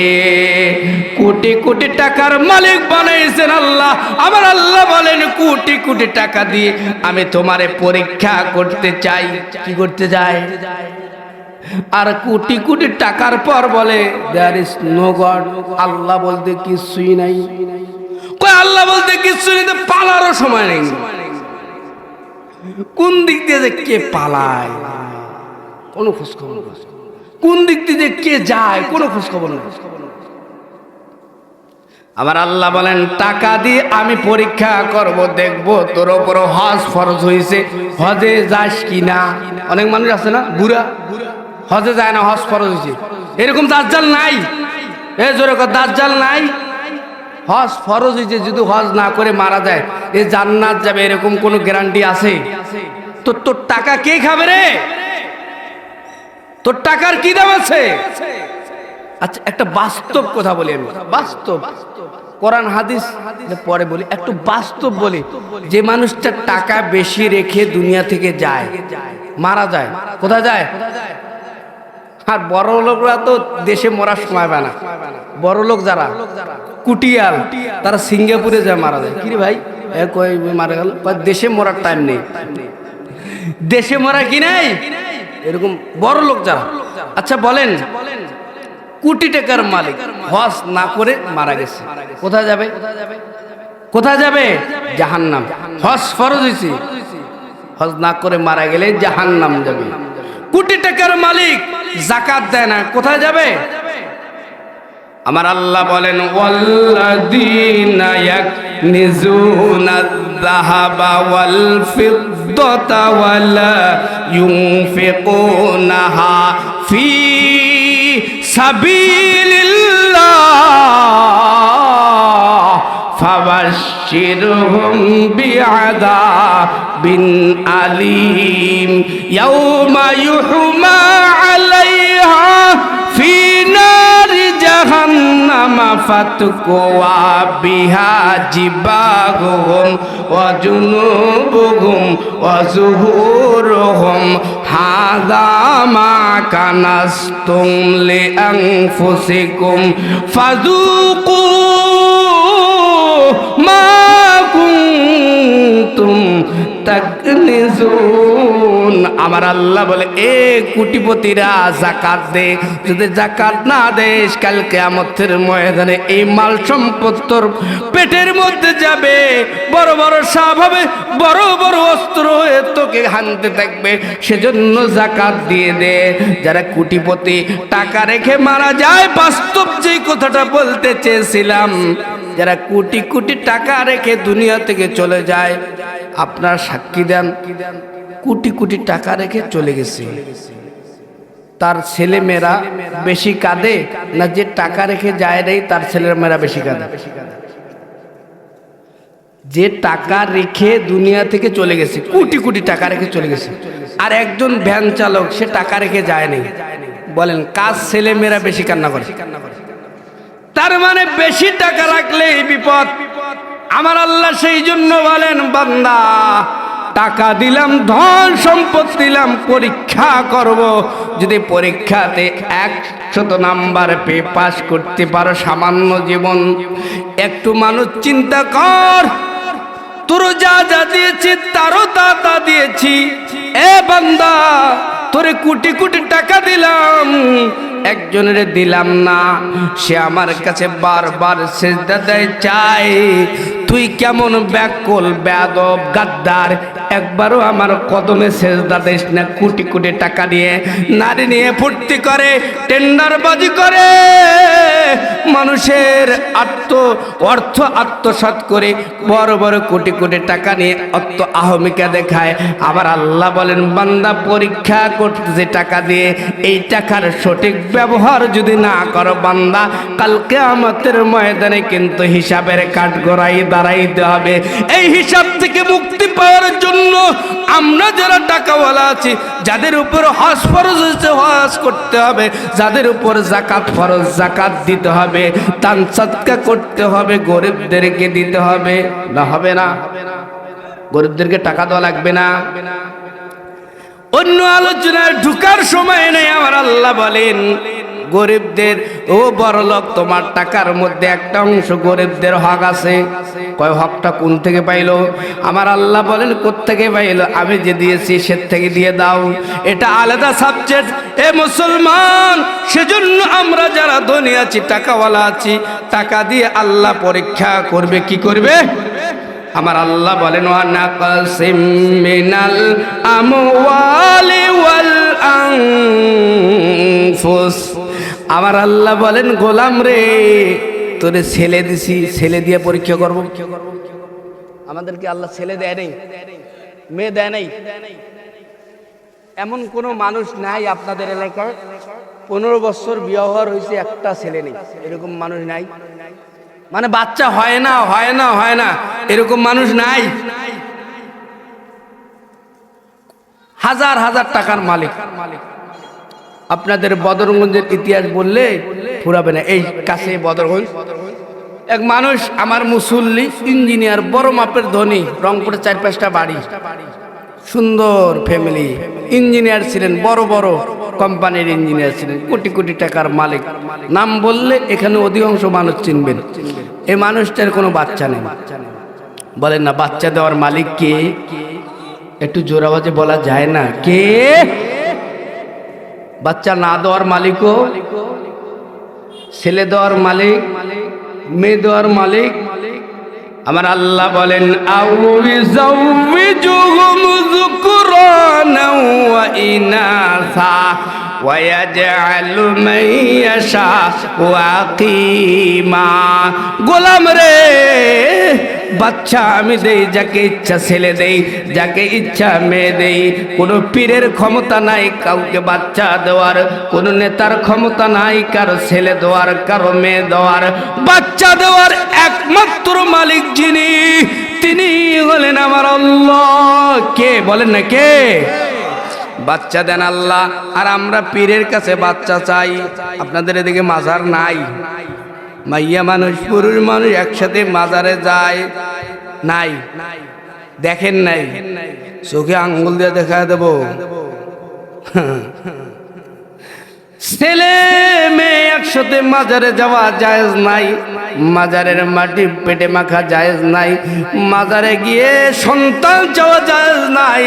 Speaker 1: কোটি কোটি টাকার মালিক বানাইছেন আল্লাহ। আমার আল্লাহ বলেন কোটি কোটি টাকা দিয়ে আমি তোমারে পরীক্ষা করতে চাই। কি করতে চাই? আর কোটি কোটি টাকার পর বলে দেয়ার ইজ নো গড, আল্লাহ বলতে কিছুই নাই। কই আল্লাহ বলতে কিছুই নেই, পালারও সময় নেই। কোন দিক দিয়ে যে কে পালায় কোনো খোঁজ খবর, কোন দিক দিয়ে যে কে যায় কোনো খোঁজ খবর নেই। আমার আল্লাহ বলেন টাকা দিয়ে আমি পরীক্ষা করব, দেখব তোর উপর হজ ফরজ হয়েছে, হজে যাস কিনা। অনেক মানুষ আছে না বুড়া, হজে যায় না, হজ ফরজ হয়েছে, এরকম দাজ্জাল নাই? এ জোরে কর, দাজ্জাল নাই? হজ ফরজ হয়েছে, যদি হজ না করে মারা যায় এ জান্নাত যাবে, এরকম কোনো গ্যারান্টি আছে? তো তোর টাকা কে খাবে রে? তোর টাকার কি দাম আছে? আচ্ছা একটা বাস্তব কথা বলি আমি, বাস্তব, কোরআন হাদিস পরে বলি, একটু বাস্তব বলি। যে মানুষটা টাকা বেশি রেখে দুনিয়া থেকে যায়, মারা যায়, কোথায় যায়? আর বড় লোকরা তো দেশে মরার সময় পায় না। বড় লোক যারা কুটিয়াল, তারা সিঙ্গাপুরে যায় মারা যায়। কি রে ভাই কই মারা গেল? দেশে মরার টাইম নেই, দেশে মরা কি নাই, এরকম বড় লোক যারা। আচ্ছা বলেন কোটি টাকার মালিক হজ না করে মারা গেছে, কোথায় যাবে? কোথায় যাবে? জাহান্নাম। হজ ফরজ হয়েছে, হজ না করে মারা গেলে জাহান্নাম যাবে। কোটি টাকার মালিক যাকাত দেয় না, কোথায় যাবে? আমার আল্লাহ বলেন ওয়াল্লাযীনা ইয়াকনিজুনা আয-যাহাবা ওয়াল ফিদ্দাতা ওয়ালা ইউনফিকুনাহা ফি সাবিলিল্লাহ ফাবাশশিরহুম বিআযাবিন আলীম ইয়াওমা ইউহমা আলাইহা ফি নারি জাহান্নামা ফাতকুয়া বিহা জিবাহুম ওয়া জুনুবুহুম ওয়া যুহুরুহুম হাযা মা কানাসতুম লিআনফুসিকুম ফাযুকু মা কুনতুম তাকনিজুন। আমার আল্লাহ বলে এ কোটিপতিরা যাকাত দে, যদি যাকাত না দেস কাল কিয়ামতের ময়দানে এই মাল সম্পদ তোর পেটের মধ্যে যাবে, বড় বড় সাপ হবে, বড় বড় অস্ত্র হয়ে তোকে হানতে থাকবে। সেজন্য যাকাত দিয়ে দে। যারা কোটিপতি টাকা রেখে মারা যায়, বাস্তব যে কথাটা বলতে চেয়েছিলাম, যারা কোটি কোটি টাকা রেখে দুনিয়া থেকে চলে যায়, আপনার সাক্ষী দেন কোটি কোটি টাকা রেখে চলে গেছে, তার ছেলে মেয়েরা বেশি কাঁদে না যে টাকা রেখে যায় নাই তার ছেলের মেয়েরা বেশি কাঁদে? যে টাকা রেখে দুনিয়া থেকে চলে গেছে, কোটি কোটি টাকা রেখে চলে গেছে, আর একজন ভ্যান চালক সে টাকা রেখে যায় নাই, বলেন কাজ ছেলে মেয়েরা বেশি কান্না করে? তার মানে বেশি টাকা রাখলে এই বিপদ। আমার আল্লাহ সেই জন্য বলেন বান্দা টাকা দিলাম, ধন সম্পদ দিলাম, পরীক্ষা করব, যদি পরীক্ষাতে 100 নাম্বার পেয়ে পাস করতে পারো সামান্য জীবন, একটু মানুষ চিন্তা কর, তোর যা যা দিয়েছি তারও তা দিয়েছি। এ বান্দা তোরে কোটি কোটি টাকা দিলাম, একজনের দিলাম না, সে আমার কাছে বারবার সিজদা দেয় চাই। তুই কেমন ব্যাকুল বেয়াদব গাদ্দার, একবারও আমার কদমে সিজদা দিস না। কোটি কোটি টাকা নিয়ে নারী নিয়ে ফুর্তি করে, টেন্ডারবাজি করে, মানুষের অর্থ আত্মসাৎ করে, বড় বড় কোটি কোটি টাকা নিয়ে অর্থ আহমিকা দেখায়। আবার আল্লাহ বলেন বান্দা পরীক্ষা করতেছে টাকা দিয়ে, এই টাকার সঠিক ব্যবহার যদি না করো বান্দা, কালকে কিয়ামতের ময়দানে কিন্তু হিসাবের কাঠগড়ায় দাঁড়াইতে হবে। এই হিসাব থেকে মুক্তি পাওয়ার জন্য আমরা যারা টাকাওয়ালা আছি, যাদের উপর হজ ফরজ হয়েছে হজ করতে হবে, যাদের উপর যাকাত ফরজ যাকাত দিতে হবে, দান সদকা করতে হবে, গরিবদেরকে দিতে হবে। না হবে না? গরিবদেরকে টাকা দেওয়া লাগবে না? অন্য আলোচনায় ঢুকার সময় নেই। আমার আল্লাহ বলেন গরিবদের, ও বড়লোক তোমার টাকার মধ্যে একটা অংশ গরিবদের হক আছে। কয় হকটা কোন থেকে পাইলো? আমার আল্লাহ বলেন কোত্থেকে পাইলো? আমি যে দিয়েছি সে থেকে দিয়ে দাও। এটা আলাদা সাবজেক্ট এ মুসলমান। সেজন্য আমরা যারা ধনী আছি, টাকাওয়ালা আছি, টাকা দিয়ে আল্লাহ পরীক্ষা করবে। কি করবে? আমার আল্লাহ বলেন ওয়ানাকাসিম মিনাল আমওয়ালি ওয়াল আনফুস। আমার আল্লাহ বলেন গোলাম রে, তোরে ছেলে দিছি, ছেলে দিয়ে পরীক্ষা করব। আমাদেরকে আল্লাহ ছেলে দেয় নাই, মেয়ে দেয় নাই। এমন কোনো মানুষ নাই আপনাদের এলাকায় 15 বছর বিয়ে হওয়ার হয়েছে একটা ছেলে নেই, এরকম মানুষ নাই। মানে বাচ্চা হয় না হয় না হয় না এরকম মানুষ নাই। হাজার হাজার টাকার মালিক। আপনাদের বদরগঞ্জের ইতিহাস বললে ফুরাবে না। এই কাছে বদরগঞ্জ এক মানুষ, আমার মুসল্লি, ইঞ্জিনিয়ার, বড় মাপের ধনী, রংপুরে 4-5টা বাড়ি, সুন্দর ফ্যামিলি, ইঞ্জিনিয়ার ছিলেন, বড় বড় কোম্পানির ইঞ্জিনিয়ার ছিলেন, কোটি কোটি টাকার মালিক। নাম বললে এখানে অধিকাংশ মানুষ চিনবেন। এই মানুষটার কোনো বাচ্চা নেই। বলেন না বাচ্চা দেওয়ার মালিক কে? একটু জোর আওয়াজে বলা যায় না কে? বাচ্চা না দেওয়ার মালিকও ছেলে দেওয়ার মালিক, মেয়ে দেওয়ার মালিক আমার আল্লাহ বলেন আউযুবিজুহুম যুকরানা ওয়া ইনাসা ওয়া ইয়াজআলু মান ইয়াশাউ আকিমা। গোলাম রে, বাচ্চা আমি দেই, যাকে ইচ্ছা ছেলে দেই, যাকে ইচ্ছা মেয়ে দেই। কোনো পীরের ক্ষমতা নাই কাউকে বাচ্চা দেওয়ার, কোনো নেতার ক্ষমতা নাই কারো ছেলে দেওয়ার, কারো মেয়ে দেওয়ার। বাচ্চা দেওয়ার একমাত্র মালিক যিনি, তিনি হলেন আমার আল্লাহ। কে বলেন না কে? বাচ্চা দেন আল্লাহ। আর আমরা পীরের কাছে বাচ্চা চাই। আপনাদের এদিকে মাজার নাই? মাইয়া মানুষ পুরুষ মানুষ একসাথে মাজারে যায়? নাই, দেখেন নাই? চোখে আঙ্গুল দিয়ে দেখা দেব? ছেলে মেয়ে একসাথে মাজারে যাওয়া জায়েজ নাই, মাজারের মাটি পেটে মাখা জায়েজ নাই, মাজারে গিয়ে সন্তান যাওয়া জায়েজ নাই,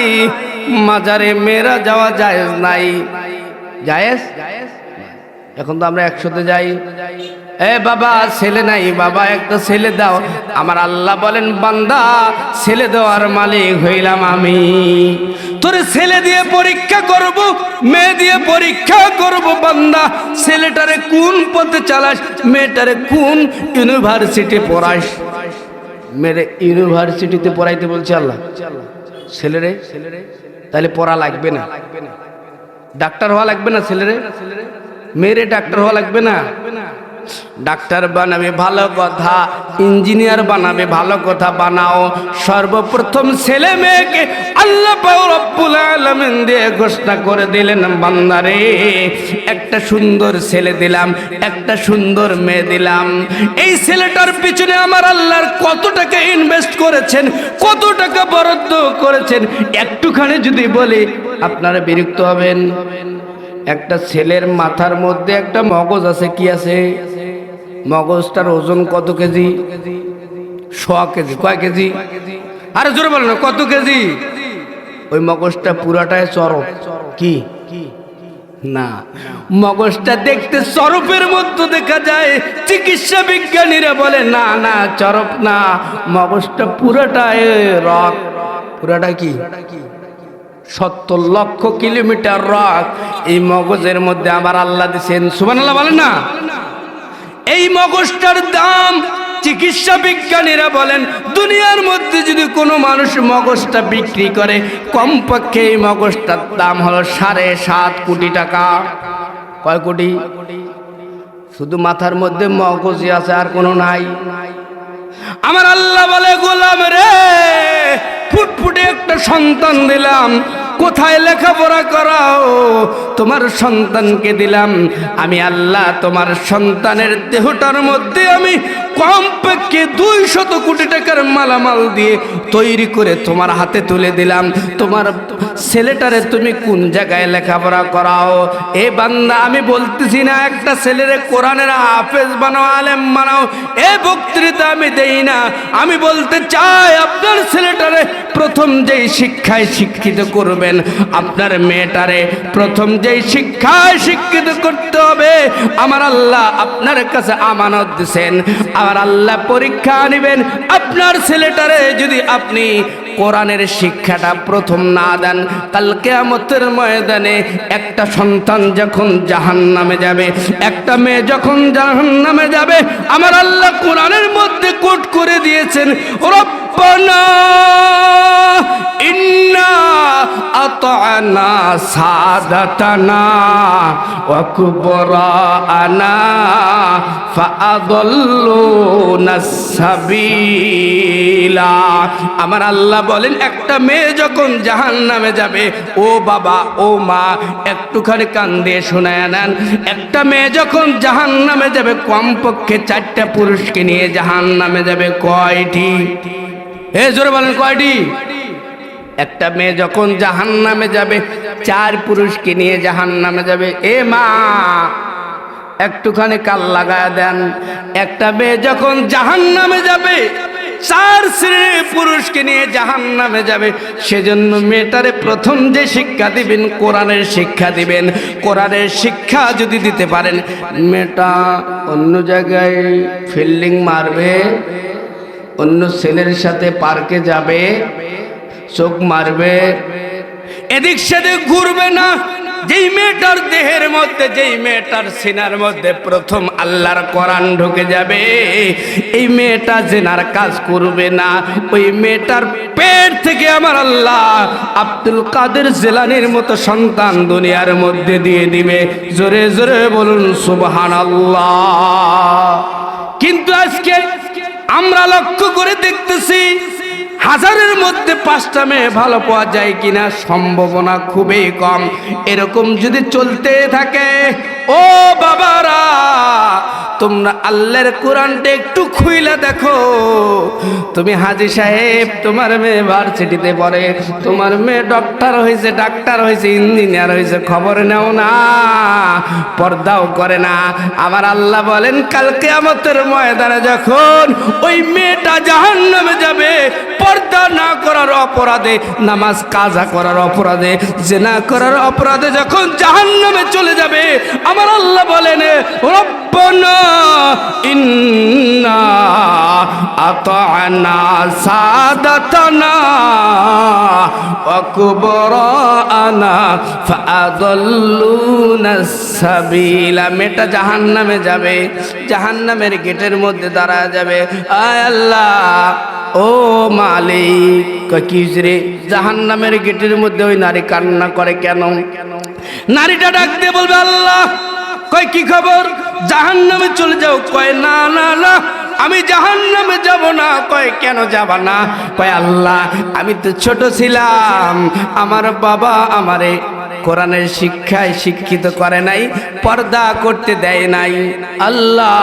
Speaker 1: মাজারে মেয়েরা যাওয়া জায়েজ নাই। জায়েজ? এখন তো আমরা একসাথে যাই। এ বাবা ছেলে নাই, বাবা একটা ছেলে দাও। আমার আল্লাহ বলেন বান্দা, ছেলে দেওয়ার মালিক হইলাম আমি। তোরে ছেলে দিয়ে পরীক্ষা করব, মেয়ে দিয়ে পরীক্ষা করব। বান্দা, ছেলেটারে কোন পথে চালাস, মেয়েটারে কোন ইউনিভার্সিটি পড়াস। মেরে ইউনিভার্সিটিতে পড়াইতে বলছে আল্লাহ। ছেলেরে তাহলে পড়া লাগবে না, ডাক্তার হওয়া লাগবে না ছেলেরে, মেয়েরে ডাক্তার হওয়া লাগবে না। ডাক্তার বানাবে ভালো কথা, ইঞ্জিনিয়ার বানাবে ভালো কথা, বানাও। সর্বপ্রথম ছেলে মেয়েকে আল্লাহ পাক রব্বুল আলামিন দিয়ে ঘোষণা করে দিলেন, বান্দারে একটা সুন্দর ছেলে দিলাম, একটা সুন্দর মেয়ে দিলাম। এই ছেলেটার পিছনে আমার আল্লাহর কত টাকা ইনভেস্ট করেছেন, কত টাকা বরাদ্দ করেছেন, একটুখানি যদি বলি আপনারা বিরক্ত হবেন। একটা ছেলের মাথার মধ্যে একটা মগজ আছে। কি আছে? মগজটার ওজন কত কেজি? 100 কেজি। কয় কেজি? আরে জোরে বলো না, কত কেজি? ওই মগজটা পুরাটাই চরক। কি না, মগজটা দেখতে চরপের মধ্যে দেখা যায়। চিকিৎসা বিজ্ঞানীরা বলে না না, চরপ না, মগজটা পুরাটাই রক। পুরাটা কি? 70 লক্ষ কিলোমিটার রক এই মগজের মধ্যে আমার আল্লাহ দিয়েছেন। সুবহানাল্লাহ বলেন না? এই মগজটার দাম চিকিৎসা বিজ্ঞানীরা বলেন দুনিয়ার মধ্যে যদি কোনো মানুষ মগজটা বিক্রি করে, কমপক্ষে এই মগজটার দাম হলো 7.5 কোটি টাকা। কয় কোটি? শুধু মাথার মধ্যে মগজই আছে, আর কোনো নাই। আমার আল্লাহ বলে গোলাম রে, ফুটফুটে একটা সন্তান দিলাম, কোথায় লেখাপড়া করাও? তোমার সন্তানকে দিলাম আমি আল্লাহ। তোমার সন্তানের দেহটার মধ্যে আমি কমপক্ষে 200 কোটি টাকার মালামাল দিয়ে তৈরি করে তোমার হাতে তুলে দিলাম। তোমার ছেলেটারে তুমি কোন জায়গায় লেখাপড়া করাও? এ বান্দা, আমি বলতেছি না একটা ছেলেরে কোরআনের হাফেজ বানাও, আলেম বানাও, এ বক্তৃতা আমি দেই না। আমি বলতে চাই আপনার ছেলেটারে প্রথম যেই শিক্ষায় শিক্ষিত করবেন, আপনার মেয়েটারে প্রথম যেই শিক্ষায় শিক্ষিত করতে হবে, আমার আল্লাহ আপনার কাছে আমানত দিয়েছেন। আমার আল্লাহ পরীক্ষা নেবেন। আপনার ছেলেটারে যদি আপনি কোরআনের শিক্ষাটা প্রথম না দেন, কাল কিয়ামতের ময়দানে একটা সন্তান যখন জাহান্নামে যাবে, একটা মেয়ে যখন জাহান্নামে যাবে, আমার আল্লাহ কোরআনের মধ্যে কোট করে দিয়েছেন, রব্বানা ইন্না আতা'না সাদাতানা ওয়া কুবরানা ফাআদাল্লুনা সাবিলা। আমার আল্লাহ বলেন একটা মেয়ে যখন জাহান্নামে যাবে, ও বাবা ও মা একটুখানি কান দিয়ে শোনায় নেন, একটা মেয়ে যখন জাহান্নামে যাবে কমপক্ষে 4টা পুরুষকে নিয়ে জাহান্নামে যাবে। কয়টি? এ জোরে বলেন কয়টি? একটা মেয়ে যখন জাহান্নামে যাবে 4 পুরুষকে নিয়ে জাহান্নামে যাবে। এ মা একটুখানি কাল লাগায় দেন। একটা মেয়ে যখন জাহান্নামে যাবে চার শ্রেণীর পুরুষকে নিয়ে জাহান্নামে যাবে। সেজন্য মেয়েটারে প্রথম যে শিক্ষা দিবেন কোরআনের শিক্ষা দিবেন। কোরআনের শিক্ষা যদি দিতে পারেন, মেয়েটা অন্য জায়গায় ফিল্ডিং মারবে, অন্য ছেলের সাথে পার্কে যাবে, চোখ মারবে, এদিক সেদিক ঘুরবে না। যেই মেয়েটার দেহের মধ্যে, যেই মেয়েটার সিনার মধ্যে প্রথম আল্লাহর কোরআন ঢুকে যাবে, এই মেয়েটা জেনার কাজ করবে না। ওই মেয়েটার পেট থেকে আমার আল্লাহ আব্দুল কাদের জিলানীর মতো সন্তান দুনিয়ার মধ্যে দিয়ে দিবে। জোরে জোরে বলুন সুবহানাল্লাহ। কিন্তু আজকে আমরা লক্ষ্য করে দেখতেছি, হাজারের মধ্যে 5টা মেয়ে ভালো পাওয়া যায় কিনা সম্ভাবনা খুবই কম। এরকম যদি চলতে থাকে, ও বাবারা, তোমরা আল্লাহর কোরআনটা একটু খুইলা দেখো। তুমি হাজী সাহেব, তোমার মেয়ে ভার্সিটিতে পড়ে, তোমার মেয়ে ডক্টর হয়েছে, ডাক্তার হয়েছে, ইঞ্জিনিয়ার হয়েছে, খবর নেও না, পর্দাও করে না। আমার আল্লাহ বলেন, কাল কিয়ামতের ময়দানে যখন ওই মেয়েটা জাহান্নামে যাবে, পর্দা না করার অপরাধে, নামাজ কাজা করার অপরাধে, জিনা করার অপরাধে যখন জাহান্নামে চলে যাবে, আমার আল্লাহ বলেন, রব্বানা ইন্না আতা'না সাদাতানা ওয়া কুবরানা ফাআদাল্লুনা সাবিলা। মেয়েটা জাহান্নামে যাবে, জাহান্নামের গেটের মধ্যে দাঁড়ায় যাবে, আয় আল্লাহ, ও মালিক, কি রে জাহান্নামের গেটের মধ্যে ওই নারী কান্না করে কেন? নারীটা ডাক দিয়ে বলবে, আল্লাহ, কয় কি খবর, জাহান্নামে চলে যাও? কয় না না না, আমি জাহান্নামে যাব না। কয় কেন যাবা না? কয় আল্লাহ, আমি তো ছোট ছিলাম, আমার বাবা আমারে কোরআনের শিক্ষায় শিক্ষিত করে নাই, পর্দা করতে দেয় নাই। আল্লাহ,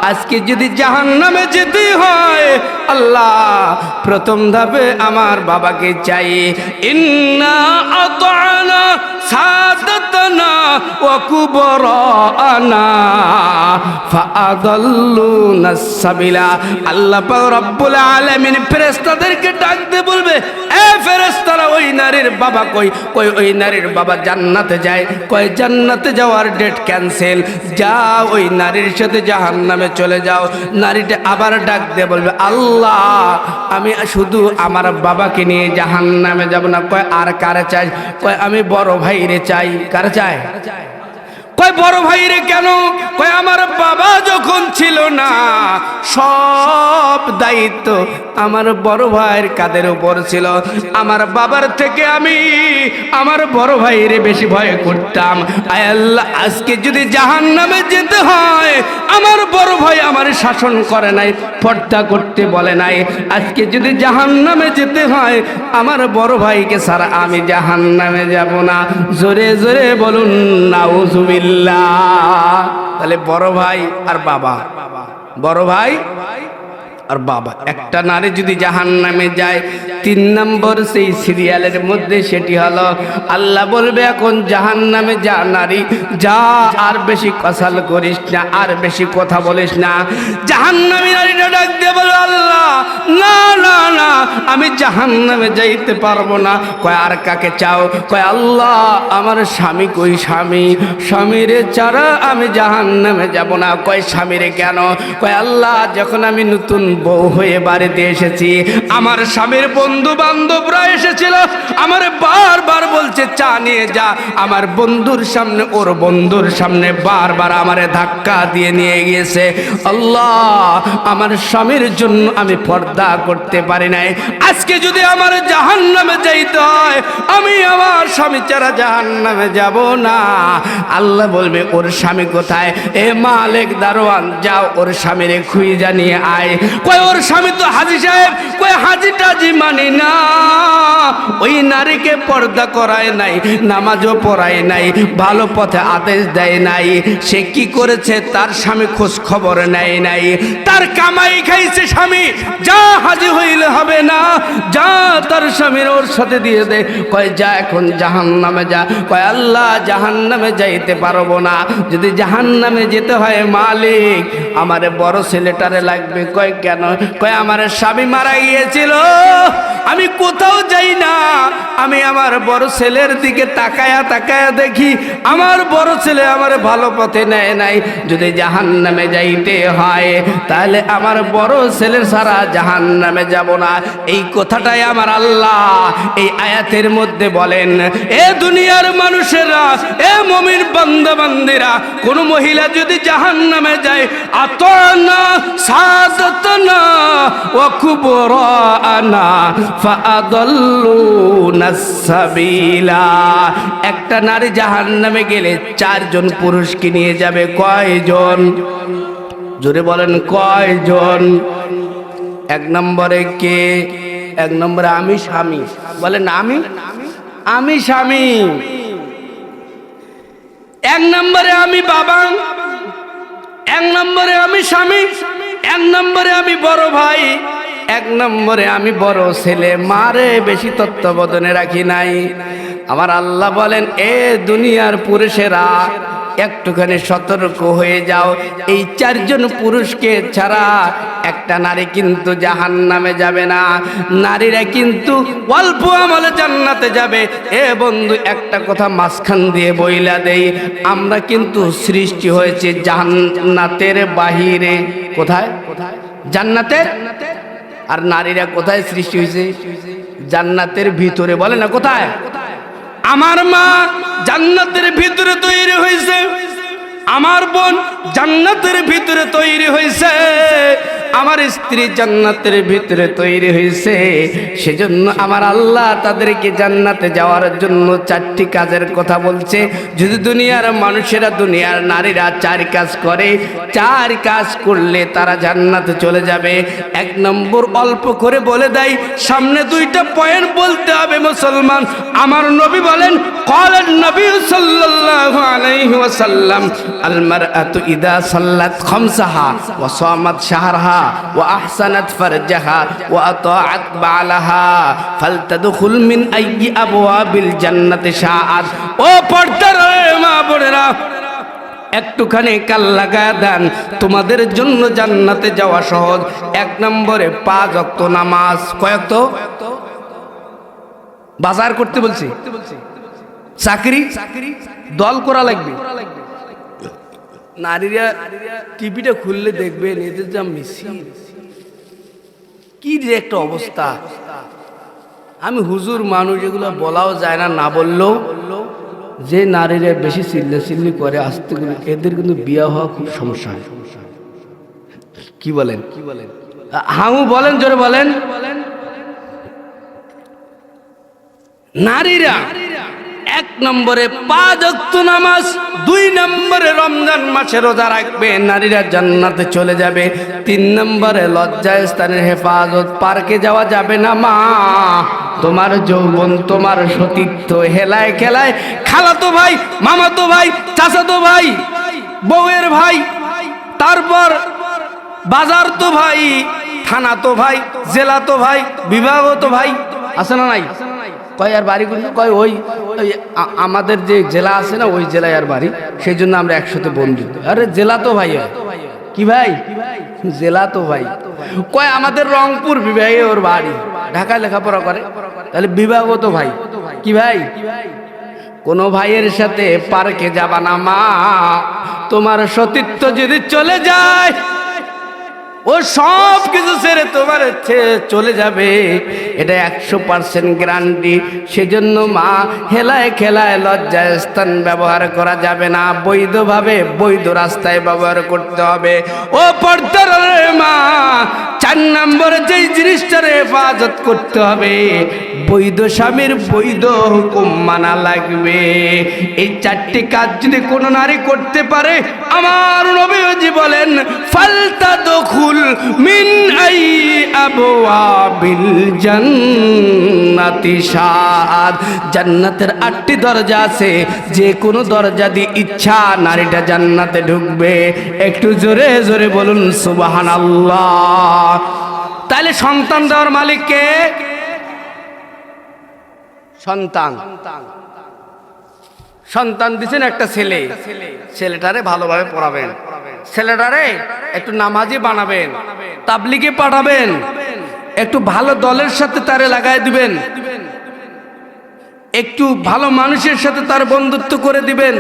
Speaker 1: আজকে যদি জাহান্নামে যেতে হয়, আল্লাহ, প্রথম ধাপে আমার বাবাকে চাই। ইন্না আতা'না সাদাতানা ওয়া কুবরানা ফাআদাল্লুনা সাবিলা। আল্লাহ পাক রব্বুল আলামিন ফেরেশতাদেরকে ডাক দিয়ে বলবে, এ ফেরেশতারা, ওই নারীর বাবা কই? কই ওই নারীর বাবা জান্নাতে যায়। কয় জান্নাতে যাওয়ার ডেট ক্যান্সেল, যাও ওই নারীর সাথে জাহান্নামে চলে যাও। নারীটা আবার ডাক দিয়ে বলবে, আল্লাহ, আমি শুধু আমার বাবাকে নিয়ে জাহান্নামে যাব না। কয় আর কারে চাই? কয় আমি বড় ভাইরে চাই। কারে চাই? কয় বড় ভাইরে কেন? কয় আমার বাবা যখন ছিল না, সব দায়িত্ব আমার বড় ভাইয়ের কাঁধের উপর ছিল। আমার বাবার থেকে আমি আমার বড় ভাইরে বেশি ভয় করতাম। আয় আল্লাহ, আজকে যদি জাহান্নামে যেতে হয়, আমার বড় ভাই আমার শাসন করে নাই, পর্দা করতে বলে নাই। আজকে যদি জাহান্নামে যেতে হয়, আমার বড় ভাইকে ছাড়া আমি জাহান্নামে যাব না। জোরে জোরে বলুন নাউজুবিল্লাহ। তাহলে বড় ভাই আর বাবা, বড় ভাই আর বাবা, একটা নারী যদি জাহান্নামে যায়, 3 নম্বর সেই সিরিয়ালের মধ্যে সেটি হলো, আল্লাহ বলবে, এখন জাহান্নামে যা নারী, যা, আর বেশি কসাল করিস না, আর বেশি কথা বলিস না। জাহান্নামী নারীটা ডাক দিয়ে বলে, আল্লাহ, না না না, আমি জাহান্নামে যাইতে পারবো না। কয় আর কাকে চাও? কয় আল্লাহ, আমার স্বামী কই? স্বামী, স্বামীরে ছাড়া আমি জাহান্নামে যাব না। কয় স্বামীরে কেন? কয় আল্লাহ, যখন আমি নতুন বউ হয়ে বাড়িতে এসেছি, আমার স্বামীর বন্ধু বান্ধবরা এসেছিল, আমারে বারবার বলছে চা নিয়ে যা। আমার বন্ধুর সামনে, ওর বন্ধুর সামনে বারবার আমারে ধাক্কা দিয়ে নিয়ে গিয়েছে। আল্লাহ, আমার স্বামীর জন্য আমি পর্দা করতে পারি নাই। আজকে যদি আমার জাহান্নামে যাইতে হয়, আমি আমার স্বামী ছাড়া জাহান্নামে যাব না। আল্লাহ বলবে, ওর স্বামী কোথায়? এ মালিক দারোয়ান, যাও ওর স্বামীরে খুঁজে নিয়ে আয়। কয় ওর স্বামী তো হাজী সাহেব। কয় হাজী টাজি মানে মানি না, ওই নারীকে পর্দা করায় নাই, নামাজও পড়ায় নাই, ভালো পথে আদেশ দেয় নাই, সে কি করেছে তার স্বামী খোঁজ খবর নেয় নাই, তার কামাই খাইছে স্বামী, যা হাজি হইলে হবে না, যা তার স্বামীর ওর সাথে দিয়ে দে, কয় যা এখন জাহান্নামে যা, কয় আল্লাহ জাহান্নামে যাইতে পারবো না, যদি জাহান্নামে যেতে হয় মালিক আমারে বড় ছেলেটারে লাগবে, কয় কেন, কয় আমার স্বামী মারা গিয়েছিল, আমি কোথাও যাই না, আমি আমার বড় ছেলের দিকে তাকায়া তাকায়া দেখি আমার বড় ছেলে আমার ভালো পথে নেয় নাই, যদি জাহান্নামে যাইতে হয় তাহলে আমার বড় ছেলের সারা জাহান্নামে যাব না। এই কথাটাই আমার আল্লাহ এই আয়াতের মধ্যে বলেন। এ দুনিয়ার মানুষেরা, এ মুমিন বান্দা বান্দিরা, কোন মহিলা যদি জাহান্নামে যায়, আতানা সাদাতনা ওয়া কুবরানা ফাআদাল্লুনা সাবিলা, একটা নারী জাহান্নামে গেলে চারজন পুরুষকে নিয়ে যাবে, কয়জন? জোরে বলেন কয়জন? এক নম্বরে কে? এক নম্বরে আমি স্বামী, বলেন আমি স্বামী। এক নম্বরে আমি বাবা, এক নম্বরে আমি স্বামী, এক নম্বরে আমি বড় ভাই, এক নম্বরে আমি বড় ছেলে, মারে বেশি তত্ত্বাবধানে রাখি নাই। আমার আল্লাহ বলেন, এ দুনিয়ার পুরুষেরা একটুখানি সতর্ক হয়ে যাও, এই চারজন পুরুষকে ছাড়া একটা নারী কিন্তু জাহান্নামে যাবে না, নারীরা কিন্তু অল্প আমলে জান্নাতে যাবে। এ বন্ধু একটা কথা মাঝখান দিয়ে বইলা দেই, আমরা কিন্তু সৃষ্টি হয়েছে জান্নাতের বাহিরে। কোথায়? জান্নাতের। আর নারীরা কোথায় সৃষ্টি হয়েছে? জান্নাতের ভিতরে। বলে না কোথায়? আমার মা জান্নাতের ভিতরে তৈরি হয়েছে, আমার বোন জান্নাতের ভিতরে তৈরি হয়েছে, আমার স্ত্রী জান্নাতের ভিতরে তৈরি হয়েছে। সেজন্য আমার আল্লাহ তাদেরকে জান্নাতে যাওয়ার জন্য চারটি কাজের কথা বলছে। যদি দুনিয়ার মানুষেরা, দুনিয়ার নারীরা চার কাজ করে, চার কাজ করলে তারা জান্নাতে চলে যাবে। এক নম্বর অল্প করে বলে দেয়, সামনে দুইটা পয়েন্ট বলতে হবে মুসলমান। আমার নবী বলেন, ক্বালান নবী সাল্লাল্লাহু আলাইহি ওয়াসাল্লাম, আল মারআতু ইযা সাল্লাত খামসাহা ওয়া সামাত শাহরাহা ওয়া আহসানাত ফারজাহা ওয়া আতাআত বালাহা ফালতাদখুল মিন আইয়ি আবওয়াবিল জান্নাতি শাআত। ও পর্দার মা বোনেরা, একটুখানি কাল লাগায় দেন, তোমাদের জন্য জান্নাতে যাওয়া সহজ। এক নম্বরে 5 ওয়াক্ত নামাজ। কয়ক্ত? বাজার করতে বলছি, চাকরি দল করা লাগবে। নারীরা টিভিটা খুললে দেখবেন এদের যা মিছিল, কি যে একটা অবস্থা। আমি হুজুর মানুষ, এগুলো বলাও যায় না, না বললেও যে নারীরা বেশি চিল্লাচিল্লি করে আসতে গেলে এদের কিন্তু বিয়ে হওয়া খুব সমস্যা হয়। কি বলেন? হাউ বলেন, জোরে বলেন। নারীরা এক নম্বরে 5 ওয়াক্ত নামাজ, 2 নম্বরে রমজান মাসে রোজা রাখবে, নারীরা জান্নাতে চলে যাবে। 3 নম্বরে লজ্জায় স্থানের হেফাজত, পার্কে যাওয়া যাবে না মা। তোমার যৌবন, তোমার সতীত্ব হেলায় খেলায় খালাতো ভাই, মামাতো ভাই, চাচাতো ভাই, বউয়ের ভাই, তারপর বাজার তো ভাই, থানা তো ভাই, জেলা তো ভাই, বিভাগ তো ভাই, আছে না নাই? কয় আর বাড়ি করলে কয় ওই আমাদের যে জেলা আছে না, ওই জেলায় আর বাড়ি, সেই জন্য আমরা একসাথে বন্ধু। আরে জেলা তো ভাই হয়। কি ভাই? জেলা তো ভাই। কয় আমাদের রংপুর বিভাগে ওর বাড়ি, ঢাকায় লেখাপড়া করে, তাহলে বিভাগও তো ভাই। কি ভাই? কোন ভাইয়ের সাথে পার্কে যাবা না মা। তোমার সতীত্ব যদি চলে যায়, ও সব কিছু ছেড়ে তোমার চলে যাবে, এটা 100% গ্যারান্টি। সেজন্য মা, হেলায় খেলায় লজ্জায় স্থান ব্যবহার করা যাবে না, বৈধভাবে বৈধ রাস্তায় ব্যবহার করতে হবে। ও পর্দার মা, 4 নম্বরে যেই জিনিসটার হেফাজত করতে হবে, বৈধ স্বামীর বৈধ হুকুম মানা লাগবে। এই 4টি কাজ যদি কোনো নারী করতে পারে, আমার নবী জীবন বলেন ফালতাদখুল মিন আই আবওয়াবিল জান্নাতি শাআত, জান্নাতের 8টি দরজা আছে, যে কোনো দরজা দিয়ে ইচ্ছা নারীটা জান্নাতে ঢুকবে। একটু জোরে জোরে বলুন সুবহানাল্লাহ। তাহলে সন্তান দেওয়ার মালিক কে? সন্তান। সন্তান দিছেন একটা ছেলে, ছেলেটারে ভালোভাবে পড়াবেন, ছেলেটারে একটু নামাজি বানাবেন, তাবলিগে পাঠাবেন, একটু ভালো দলের সাথে তারে লাগাই দিবেন, একটু ভালো মানুষের সাথে তার বন্ধুত্ব করে দিবেন,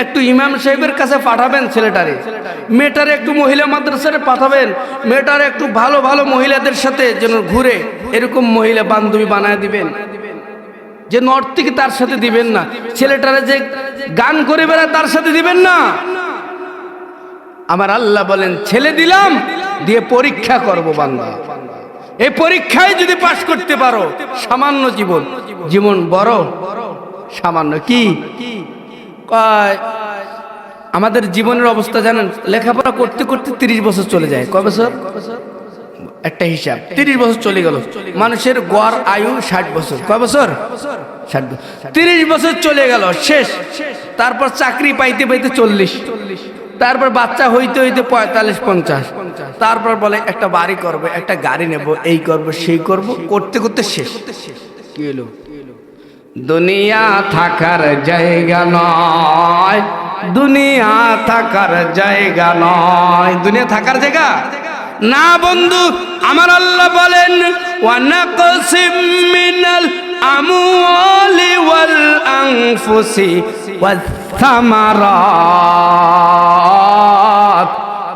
Speaker 1: একটু ইমাম সাহেবের কাছে পাঠাবেন ছেলেটারে, মেয়েটারে একটু মহিলা মাদ্রাসারে পাঠাবেন, মেয়েটারে একটু ভালো ভালো মহিলাদের সাথে যেন ঘুরে এরকম মহিলা বান্ধবী বানায় দিবেন, যে নর্তকী তার সাথে দিবেন না, ছেলেটারে যে গান করে বেড়ায় তার সাথে দিবেন না। আমার আল্লাহ বলেন ছেলে দিলাম, দিয়ে পরীক্ষা করব বান্দা, এই পরীক্ষায় যদি পাশ করতে পারো সামান্য জীবন, জীবন বড় সামান্য কি কয়। আমাদের জীবনের অবস্থা জানেন, লেখাপড়া করতে করতে 30 বছর চলে যায়। কয় বছর? একটা হিসাব, 30 বছর চলে গেল। মানুষের গড় আয়ু 60 বছর। কয় বছর? 60 বছর। 30 বছর চলে গেল, শেষ। তারপর চাকরি পাইতে পাইতে 40, তারপর বাচ্চা হইতে হইতে 45-50, তারপর বলে একটা বাড়ি করবো, একটা গাড়ি নেব, এই করব সেই করব, করতে করতে শেষ। কি হলো? দুনিয়া থাকার জায়গা নয়, দুনিয়া থাকার জায়গা নয়। দুনিয়া থাকার জায়গা না বন্ধু। আমার আল্লাহ বলেন ওয়ানাকসিম মিনাল আমওয়ালি ওয়াল আনফুসি ওয়াস সামারাত।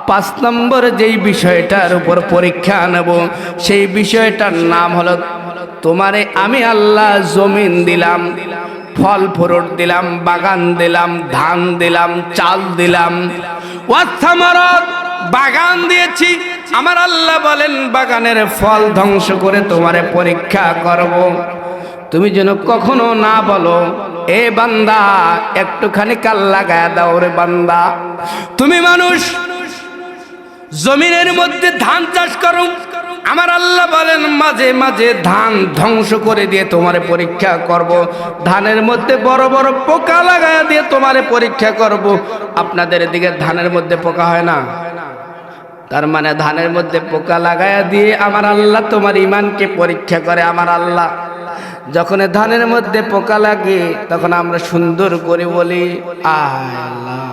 Speaker 1: 5 নম্বর যেই বিষয়টার উপর পরীক্ষা নেব, সেই বিষয়টার নাম হলো তোমারে আমি আল্লাহ জমিন দিলাম, ফল ফ্রুট দিলাম, বাগান দিলাম, ধান দিলাম, চাল দিলাম। ওয়াস সামারাত, বাগান দিয়েছি। আমার আল্লাহ বলেন বাগানের ফল ধ্বংস করে তোমারে পরীক্ষা করব। তুমি যেন কখনো না বলো এ বান্দা একটুখানি কাল লাগায় দাও রে বান্দা। তুমি মানুষ জমিনের মধ্যে ধান চাষ করো, আমার আল্লাহ বলেন মাঝে মাঝে ধান ধ্বংস করে দিয়ে তোমারে পরীক্ষা করব। ধানের মধ্যে বড় বড় পোকা লাগায় দিয়ে তোমারে পরীক্ষা করব। আপনাদের দিকে ধানের মধ্যে পোকা হয় না? তার মানে ধানের মধ্যে পোকা লাগায়া দিয়ে আমার আল্লাহ তোমার ইমানকে পরীক্ষা করে। আমার আল্লাহ যখন ধানের মধ্যে পোকা লাগে তখন আমরা সুন্দর করে বলি আয় আল্লাহ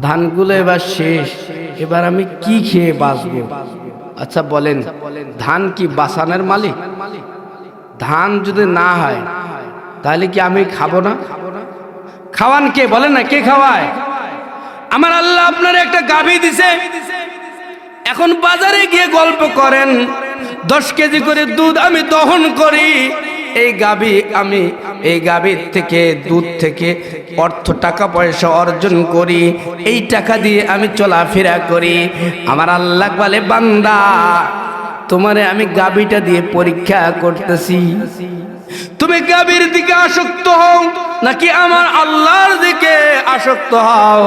Speaker 1: ধানগুলো এবার শেষ, এবার আমি কি খেয়ে বাঁচবো? আচ্ছা বলেন, ধান কি বাঁচানোর মালিক? ধান যদি না হয় তাহলে কি আমি খাবো না? খাওয়ান কে? বলেন না, কে খাওয়ায়? আমার আল্লাহ আপনার একটা গাভী দিছে, এখন বাজারে গিয়ে গল্প করেন 10 কেজি করে দুধ আমি দহন করি, এই গাভী আমি এই গাভীর থেকে দুধ থেকে অর্থ টাকা পয়সা অর্জন করি, এই টাকা দিয়ে আমি চলাফেরা করি। আমার আল্লাহ বলে বান্দা তোমারে আমি গাভীটা দিয়ে পরীক্ষা করতেছি, তুমি গাভীর দিকে আসক্ত হও নাকি আমার আল্লাহর দিকে আসক্ত হও?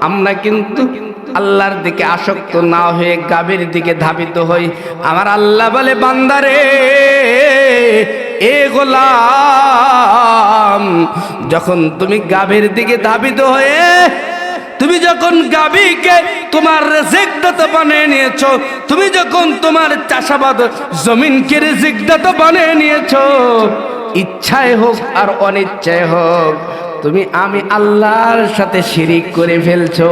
Speaker 1: আমরা কিন্তু আল্লাহর দিকে আসক্ত না হয়ে গাভীর দিকে ধাবিত হই। আমার আল্লাহ বলে বান্দারে এ গোলাম, যখন তুমি গাভীর দিকে ধাবিত হয়ে তুমি যখন গাভীকে তোমার রিজিকদাতা বানিয়ে নিয়েছো, তুমি যখন তোমার চাষাবাদ জমিনকে রিজিকদাতা বানিয়ে নিয়েছো, ইচ্ছায় হোক আর অনিচ্ছায় হোক তুমি আমি আল্লাহর সাথে শিরিক করে ফেলছো।